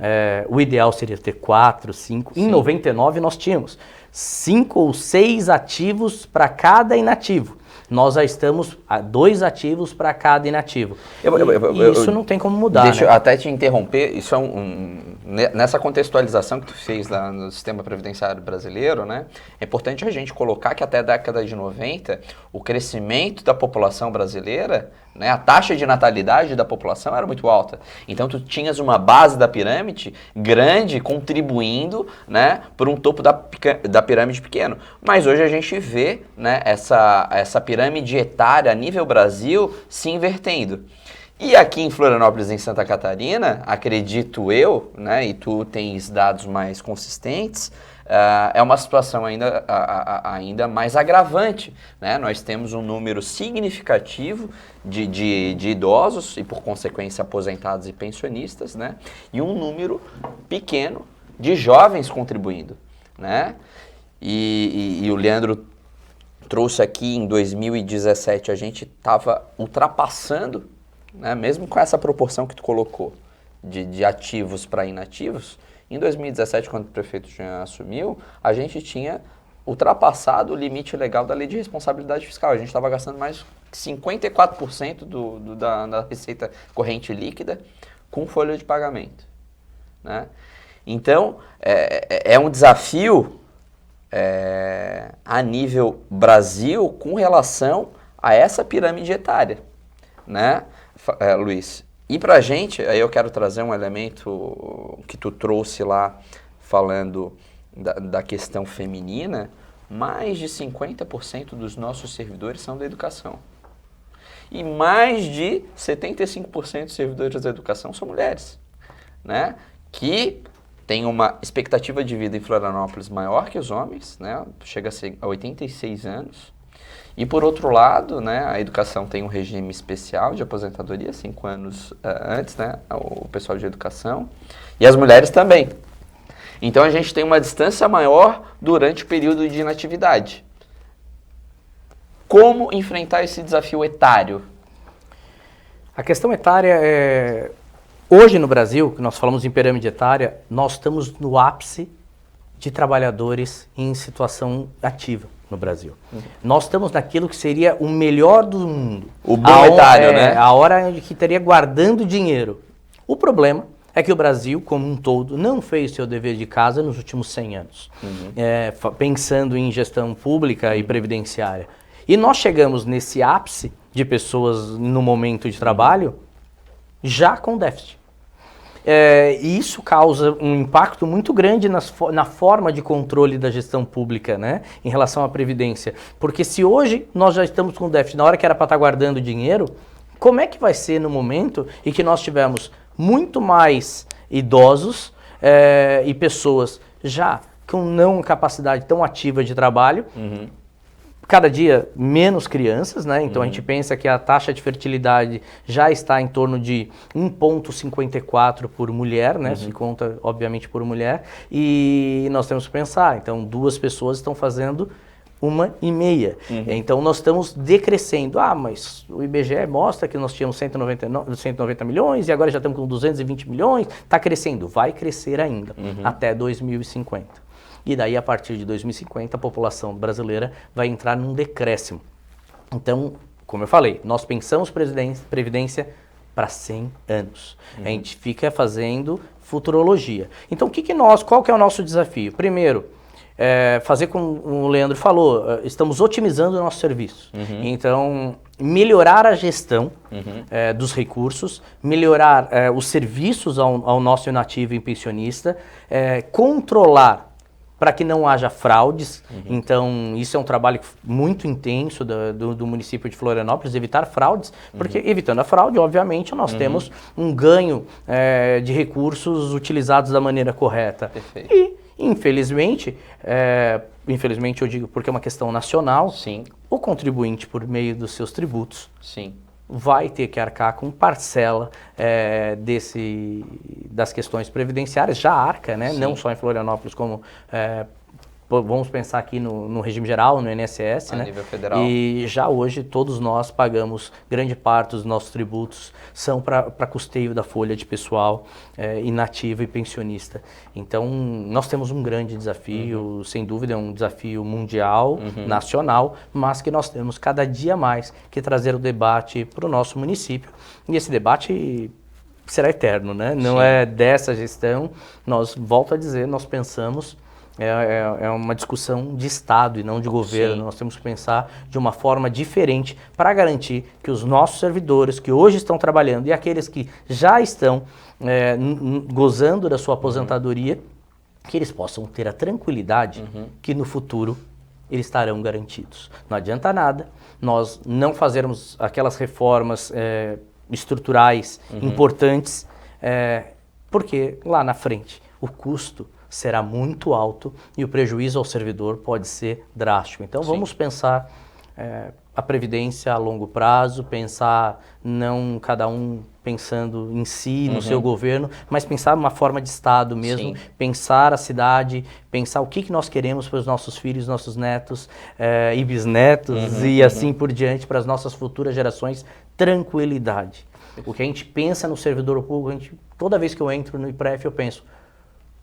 C: O ideal seria ter 4, 5. Em 99 nós tínhamos 5 ou 6 ativos para cada inativo. Nós já estamos a 2 ativos para cada inativo. Isso não tem como mudar.
A: Deixa
C: né?
A: eu até te interromper. Isso é nessa contextualização que tu fez lá no sistema previdenciário brasileiro, né? É importante a gente colocar que até a década de 90, o crescimento da população brasileira, né, a taxa de natalidade da população era muito alta. Então tu tinhas uma base da pirâmide grande contribuindo, né, por um topo da pirâmide pequeno. Mas hoje a gente vê, né, essa pirâmide etária a nível Brasil se invertendo. E aqui em Florianópolis, em Santa Catarina, acredito eu, né, e tu tens dados mais consistentes, é uma situação ainda mais agravante, né? Nós temos um número significativo de idosos e, por consequência, aposentados e pensionistas, né? E um número pequeno de jovens contribuindo, né? E o Leandro trouxe aqui em 2017, a gente estava ultrapassando, né? Mesmo com essa proporção que tu colocou de ativos para inativos. Em 2017, quando o prefeito Jean assumiu, a gente tinha ultrapassado o limite legal da lei de responsabilidade fiscal. A gente estava gastando mais de 54% da receita corrente líquida com folha de pagamento, né? Então, é um desafio a nível Brasil com relação a essa pirâmide etária, né, Luiz? E para a gente, aí eu quero trazer um elemento que tu trouxe lá, falando da questão feminina, mais de 50% dos nossos servidores são da educação. E mais de 75% dos servidores da educação são mulheres, né? Que tem uma expectativa de vida em Florianópolis maior que os homens, né? Chega a 86 anos. E por outro lado, né, a educação tem um regime especial de aposentadoria, 5 anos antes, né, o pessoal de educação, e as mulheres também. Então a gente tem uma distância maior durante o período de inatividade. Como enfrentar esse desafio etário?
C: A questão etária é... Hoje no Brasil, que nós falamos em pirâmide etária, nós estamos no ápice de trabalhadores em situação ativa no Brasil. Nós estamos naquilo que seria o melhor do mundo.
A: O boom etário, né?
C: A hora em que estaria guardando dinheiro. O problema é que o Brasil, como um todo, não fez seu dever de casa nos últimos 100 anos. Pensando em gestão pública e previdenciária. E nós chegamos nesse ápice de pessoas no momento de trabalho já com déficit. E isso causa um impacto muito grande na forma de controle da gestão pública, né, em relação à Previdência. Porque se hoje nós já estamos com déficit, na hora que era para estar guardando dinheiro, como é que vai ser no momento em que nós tivermos muito mais idosos e pessoas já com não capacidade tão ativa de trabalho, cada dia menos crianças, né? Então a gente pensa que a taxa de fertilidade já está em torno de 1,54 por mulher, né? Se conta, obviamente, por mulher. E nós temos que pensar, então 2 pessoas estão fazendo 1,5. Então nós estamos decrescendo. Mas o IBGE mostra que nós tínhamos 190 milhões e agora já estamos com 220 milhões. Está crescendo, vai crescer ainda até 2050. E daí, a partir de 2050, a população brasileira vai entrar num decréscimo. Então, como eu falei, nós pensamos Previdência para 100 anos. A gente fica fazendo futurologia. Então, qual que é o nosso desafio? Primeiro, fazer como o Leandro falou, estamos otimizando o nosso serviço. Então, melhorar a gestão dos recursos, melhorar os serviços ao nosso inativo e pensionista, controlar para que não haja fraudes. Então, isso é um trabalho muito intenso do município de Florianópolis, evitar fraudes, porque evitando a fraude, obviamente, nós temos um ganho de recursos utilizados da maneira correta.
A: Perfeito.
C: E, infelizmente eu digo porque é uma questão nacional,
A: Sim.
C: o contribuinte, por meio dos seus tributos,
A: Sim.
C: vai ter que arcar com parcela das questões previdenciárias, já arca, né? Não só em Florianópolis, como vamos pensar aqui no regime geral, no INSS,
A: A
C: né?
A: nível federal.
C: E já hoje todos nós pagamos, grande parte dos nossos tributos são para custeio da folha de pessoal inativo e pensionista. Então nós temos um grande desafio, sem dúvida é um desafio mundial, nacional, mas que nós temos cada dia mais que trazer o debate para o nosso município. E esse debate será eterno, né? Não é dessa gestão, volto a dizer, nós pensamos... É uma discussão de Estado e não de governo. Sim. Nós temos que pensar de uma forma diferente para garantir que os nossos servidores que hoje estão trabalhando e aqueles que já estão gozando da sua aposentadoria, que eles possam ter a tranquilidade que no futuro eles estarão garantidos. Não adianta nada nós não fazermos aquelas reformas estruturais importantes, porque lá na frente o custo será muito alto e o prejuízo ao servidor pode ser drástico. Então vamos pensar a previdência a longo prazo, pensar não cada um pensando em si, no seu governo, mas pensar uma forma de Estado mesmo, pensar a cidade, pensar o que nós queremos para os nossos filhos, nossos netos e bisnetos e assim por diante, para as nossas futuras gerações, tranquilidade. O que a gente pensa no servidor público, toda vez que eu entro no IPREF eu penso,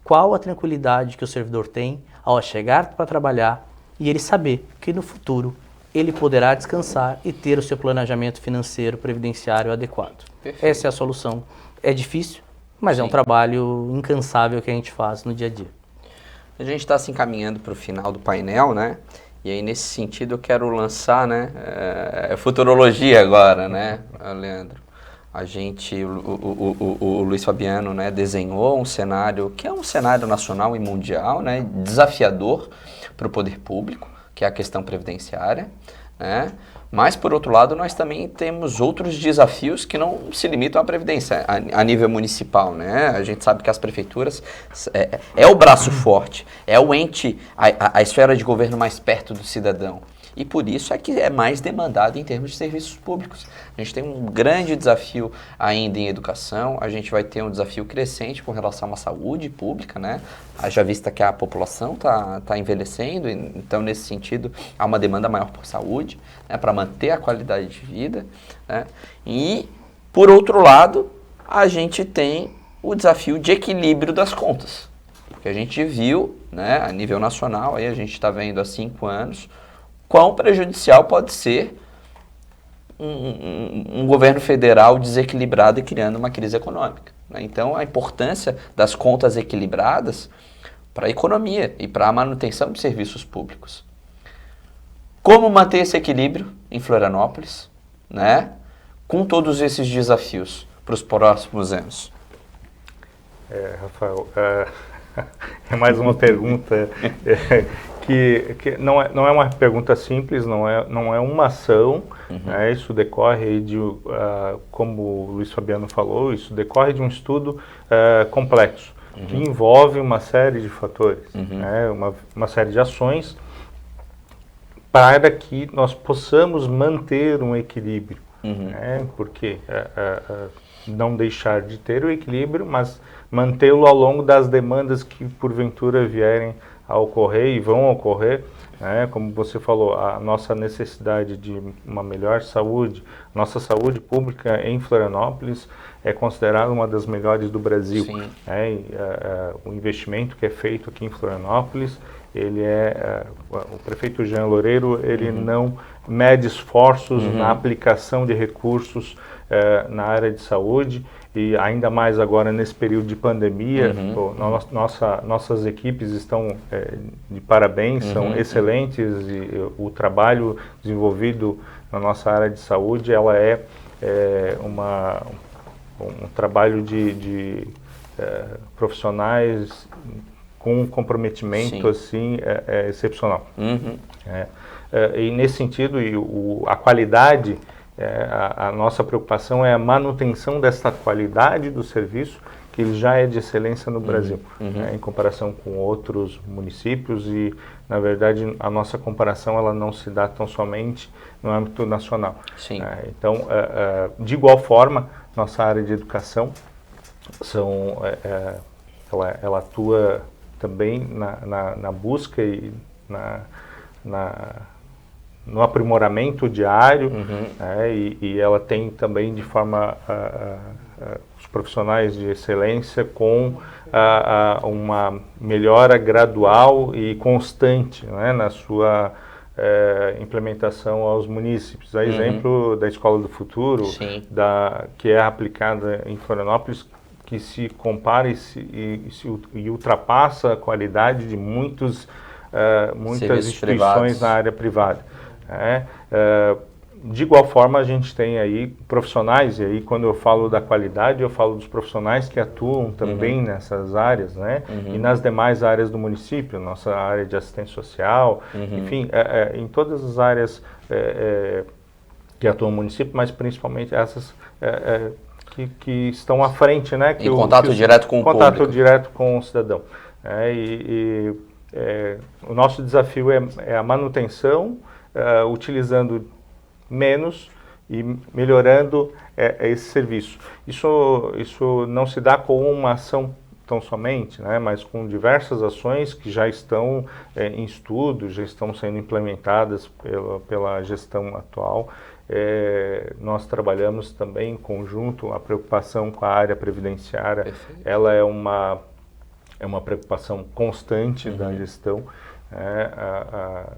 C: qual a tranquilidade que o servidor tem ao chegar para trabalhar e ele saber que no futuro ele poderá descansar e ter o seu planejamento financeiro previdenciário adequado. Perfeito. Essa é a solução. É difícil, mas é um trabalho incansável que a gente faz no dia a dia.
A: A gente está se encaminhando para o final do painel, né? E aí, nesse sentido, eu quero lançar, né? Futurologia agora, né, Leandro? A gente, o Luiz Fabiano, né, desenhou um cenário que é um cenário nacional e mundial, né, desafiador para o poder público, que é a questão previdenciária, né? Mas, por outro lado, nós também temos outros desafios que não se limitam à previdência a nível municipal, né? A gente sabe que as prefeituras é o braço forte, é o ente, a esfera de governo mais perto do cidadão. E por isso é que é mais demandado em termos de serviços públicos. A gente tem um grande desafio ainda em educação, a gente vai ter um desafio crescente com relação à saúde pública, né? Haja vista que a população está envelhecendo, então nesse sentido há uma demanda maior por saúde, né? Para manter a qualidade de vida, né? E, por outro lado, a gente tem o desafio de equilíbrio das contas. Porque a gente viu, né, a nível nacional, aí a gente está vendo há 5 anos, quão prejudicial pode ser um governo federal desequilibrado e criando uma crise econômica, né? Então, a importância das contas equilibradas para a economia e para a manutenção de serviços públicos. Como manter esse equilíbrio em Florianópolis, né, com todos esses desafios para os próximos anos?
B: Rafael, é mais uma pergunta que não é uma pergunta simples, não é uma ação, né? Isso decorre de, como o Luiz Fabiano falou, isso decorre de um estudo complexo, que envolve uma série de fatores, né? Uma série de ações para que nós possamos manter um equilíbrio, né? Porque não deixar de ter o equilíbrio, mas mantê-lo ao longo das demandas que porventura vierem a ocorrer e vão ocorrer, né? Como você falou, a nossa necessidade de uma melhor saúde, nossa saúde pública em Florianópolis é considerada uma das melhores do Brasil, né? O investimento que é feito aqui em Florianópolis, o prefeito Jean Loureiro, ele não mede esforços na aplicação de recursos na área de saúde, e ainda mais agora nesse período de pandemia. Nossas equipes estão de parabéns, são excelentes, e o trabalho desenvolvido na nossa área de saúde, ela um trabalho de profissionais com um comprometimento assim excepcional. E nesse sentido, a qualidade, a nossa preocupação é a manutenção dessa qualidade do serviço, que ele já é de excelência no Brasil, em comparação com outros municípios, e na verdade a nossa comparação ela não se dá tão somente no âmbito nacional. Então, de igual forma, nossa área de educação ela atua também na busca e no aprimoramento diário, e ela tem também de forma os profissionais de excelência com uma melhora gradual e constante, na sua implementação aos munícipes. A exemplo da Escola do Futuro, que é aplicada em Florianópolis, que se compara e ultrapassa a qualidade de muitas instituições privados na área privada. De igual forma, a gente tem aí profissionais, e aí quando eu falo da qualidade, eu falo dos profissionais que atuam também nessas áreas, e nas demais áreas do município, nossa área de assistência social, enfim, em todas as áreas que atuam no município, mas principalmente essas que estão à frente,
A: em contato direto com o público.
B: Contato direto com o cidadão. O nosso desafio é a manutenção, utilizando menos e melhorando esse serviço. Isso não se dá com uma ação tão somente, mas com diversas ações que já estão em estudo, já estão sendo implementadas pela gestão atual. Nós trabalhamos também em conjunto a preocupação com a área previdenciária.
A: Perfeito.
B: Ela é uma preocupação constante da gestão.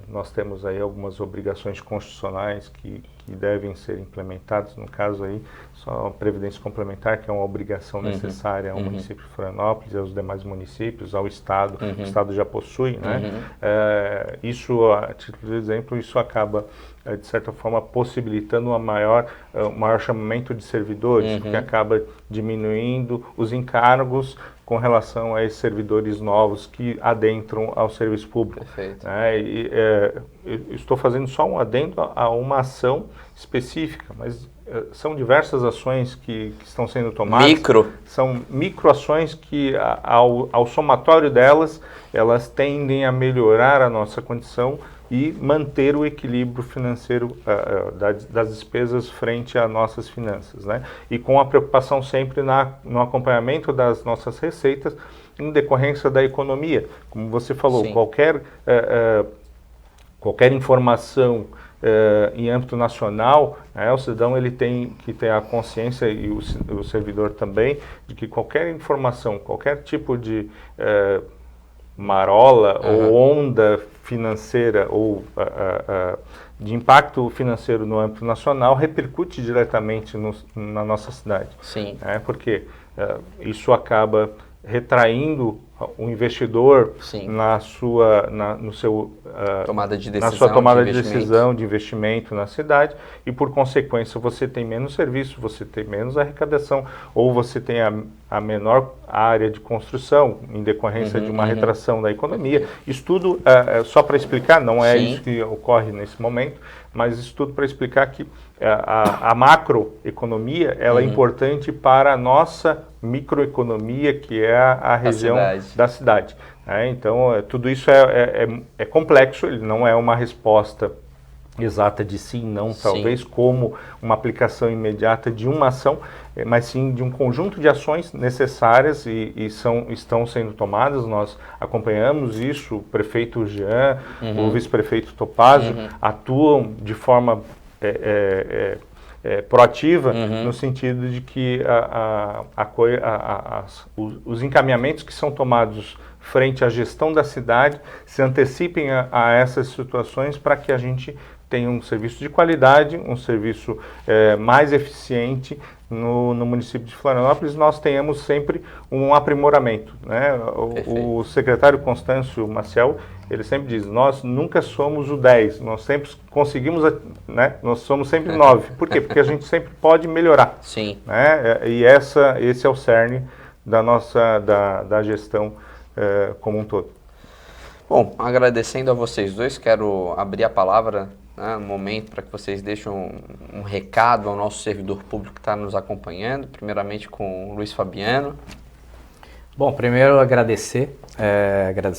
B: Nós temos aí algumas obrigações constitucionais que devem ser implementadas, no caso aí só a previdência complementar, que é uma obrigação necessária ao município de Florianópolis e aos demais municípios, ao Estado. O Estado já possui, isso, a título de exemplo, isso acaba de certa forma possibilitando um maior chamamento de servidores, que acaba diminuindo os encargos com relação a esses servidores novos que adentram ao serviço público.
A: Perfeito.
B: Estou fazendo só um adendo a uma ação específica, mas são diversas ações que estão sendo tomadas. São microações que, ao somatório delas, elas tendem a melhorar a nossa condição e manter o equilíbrio financeiro das despesas frente às nossas finanças, E com a preocupação sempre no acompanhamento das nossas receitas em decorrência da economia. Como você falou, qualquer informação em âmbito nacional, o cidadão ele tem que ter a consciência, e o servidor também, de que qualquer informação, qualquer tipo de marola ou onda financeira ou de impacto financeiro no âmbito nacional repercute diretamente na nossa cidade. Porque isso acaba retraindo o investidor na sua
A: tomada de
B: decisão de investimento na cidade, e por consequência você tem menos serviço, você tem menos arrecadação, ou você tem a menor área de construção em decorrência de uma retração da economia. Isso tudo, só para explicar, não é isso que ocorre nesse momento, mas isso tudo para explicar que a macroeconomia ela é importante para a nossa microeconomia, que é a região da cidade. Então, tudo isso é complexo, ele não é uma resposta exata de sim, não, talvez como uma aplicação imediata de uma ação, mas sim de um conjunto de ações necessárias e estão sendo tomadas. Nós acompanhamos isso, o prefeito Jean, o vice-prefeito Topazio atuam de forma proativa, no sentido de que os encaminhamentos que são tomados frente à gestão da cidade se antecipem a essas situações, para que a gente tenha um serviço de qualidade, um serviço mais eficiente no município de Florianópolis. Nós tenhamos sempre um aprimoramento, O secretário Constâncio Maciel, ele sempre diz: nós nunca somos o 10, nós sempre conseguimos, nós somos sempre 9. Por quê? Porque a gente sempre pode melhorar. E esse é o cerne da gestão como um todo.
A: Bom, agradecendo a vocês dois, quero abrir a palavra, né, no momento para que vocês deixem um recado ao nosso servidor público que está nos acompanhando, primeiramente com o Luiz Fabiano.
C: Bom, primeiro agradecer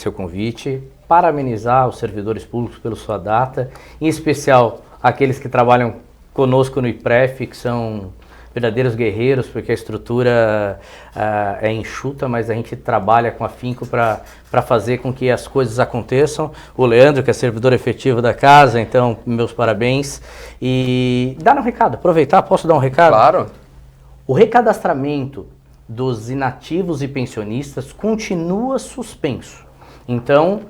C: o convite, parabenizar os servidores públicos pela sua data, em especial aqueles que trabalham conosco no IPREF, que são verdadeiros guerreiros, porque a estrutura é enxuta, mas a gente trabalha com afinco para fazer com que as coisas aconteçam. O Leandro, que é servidor efetivo da casa, então, meus parabéns. E dar um recado, aproveitar, posso dar um recado?
A: Claro.
C: O recadastramento dos inativos e pensionistas continua suspenso. Então,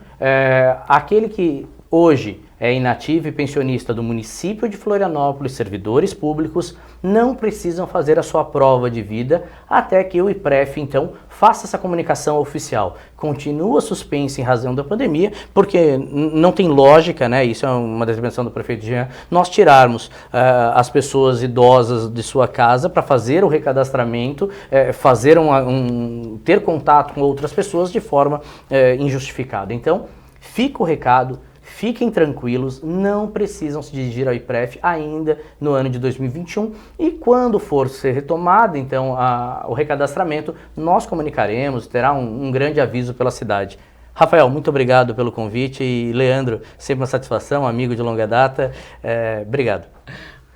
C: aquele que hoje é inativo e pensionista do município de Florianópolis, servidores públicos, não precisam fazer a sua prova de vida até que o IPREF, então, faça essa comunicação oficial. Continua suspenso em razão da pandemia, porque não tem lógica, né? Isso é uma determinação do prefeito Jean, nós tirarmos as pessoas idosas de sua casa para fazer o recadastramento, fazer ter contato com outras pessoas de forma injustificada. Então, fica o recado. Fiquem tranquilos, não precisam se dirigir ao IPREF ainda no ano de 2021 e quando for ser retomado, então, o recadastramento, nós comunicaremos, terá um grande aviso pela cidade. Rafael, muito obrigado pelo convite e Leandro, sempre uma satisfação, amigo de longa data, obrigado.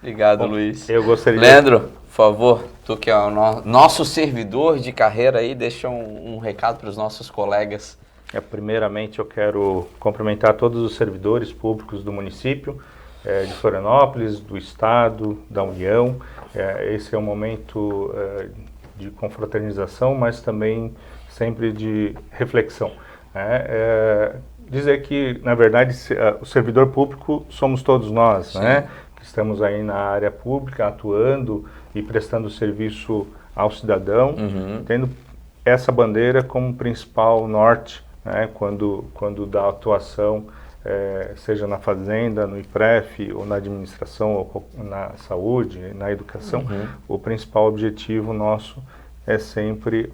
A: Obrigado, Luiz.
B: Eu gostaria
A: Leandro, por favor, tu que é o nosso servidor de carreira aí, deixa um recado para os nossos colegas.
B: Primeiramente, eu quero cumprimentar todos os servidores públicos do município, de Florianópolis, do Estado, da União. Esse é um momento de confraternização, mas também sempre de reflexão. Dizer que, na verdade, o servidor público somos todos nós, né? Que estamos aí na área pública, atuando e prestando serviço ao cidadão, tendo essa bandeira como principal norte, quando dá atuação, seja na fazenda, no IPREF, ou na administração, ou na saúde, na educação, o principal objetivo nosso é sempre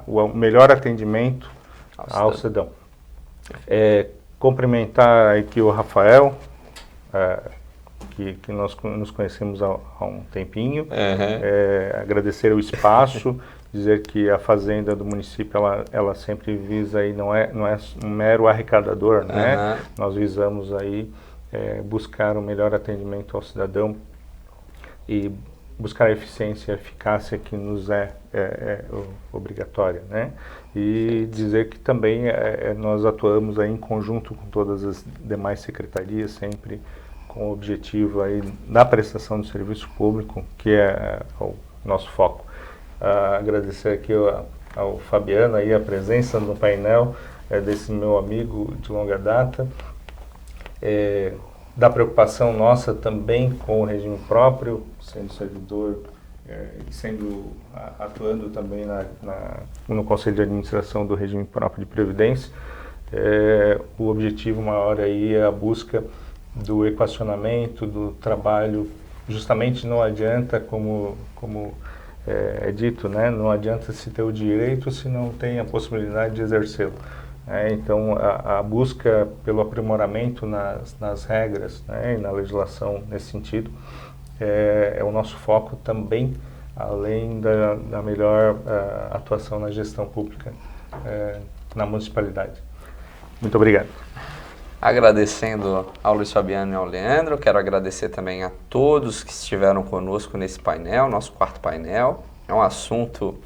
B: o melhor atendimento ao cidadão. Cumprimentar aqui o Rafael, que nós nos conhecemos há um tempinho, agradecer o espaço, dizer que a fazenda do município ela sempre visa aí, não é um mero arrecadador, né? Nós visamos aí buscar o melhor atendimento ao cidadão e buscar a eficiência e a eficácia que nos é obrigatória, né? E dizer que também nós atuamos aí em conjunto com todas as demais secretarias, sempre com o objetivo aí da prestação do serviço público, que é o nosso foco. Agradecer aqui ao Fabiano aí a presença no painel desse meu amigo de longa data, da preocupação nossa também com o regime próprio, sendo servidor e atuando também no Conselho de Administração do regime próprio de Previdência. O objetivo maior aí é a busca do equacionamento, do trabalho. Justamente não adianta, como é dito, né? Não adianta se ter o direito se não tem a possibilidade de exercê-lo. Então, a busca pelo aprimoramento nas regras, né, e na legislação nesse sentido é o nosso foco também, além da melhor atuação na gestão pública na municipalidade. Muito obrigado.
A: Agradecendo ao Luiz Fabiano e ao Leandro, quero agradecer também a todos que estiveram conosco nesse painel, nosso quarto painel. É um assunto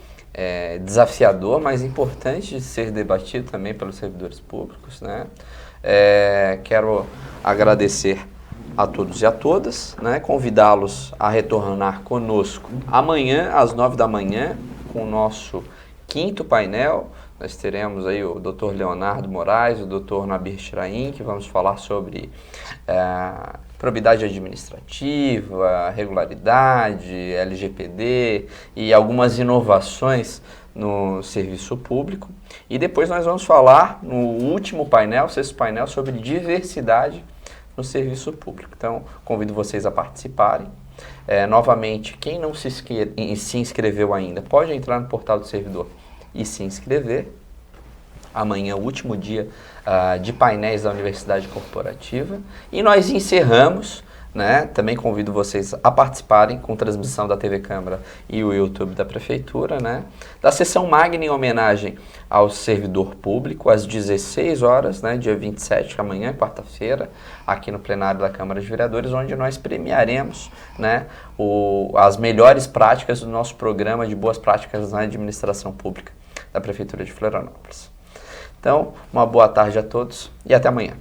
A: desafiador, mas importante de ser debatido também pelos servidores públicos, né? Quero agradecer a todos e a todas, né? Convidá-los a retornar conosco amanhã às 9 da manhã com o nosso quinto painel. Nós teremos aí o Dr. Leonardo Moraes, o Dr. Nabir Shiraim, que vamos falar sobre probidade administrativa, regularidade, LGPD e algumas inovações no serviço público. E depois nós vamos falar no último painel, sexto painel, sobre diversidade no serviço público. Então, convido vocês a participarem. Novamente, quem não se inscreveu ainda, pode entrar no portal do servidor e se inscrever. amanhã, o último dia de painéis da Universidade Corporativa. E nós encerramos, né? Também convido vocês a participarem com transmissão da TV Câmara e o YouTube da Prefeitura, né? Da sessão magna em homenagem ao servidor público, às 16 horas, né? Dia 27, amanhã, quarta-feira, aqui no plenário da Câmara de Vereadores, onde nós premiaremos, né, as melhores práticas do nosso programa de boas práticas na administração pública da Prefeitura de Florianópolis. Então, uma boa tarde a todos e até amanhã.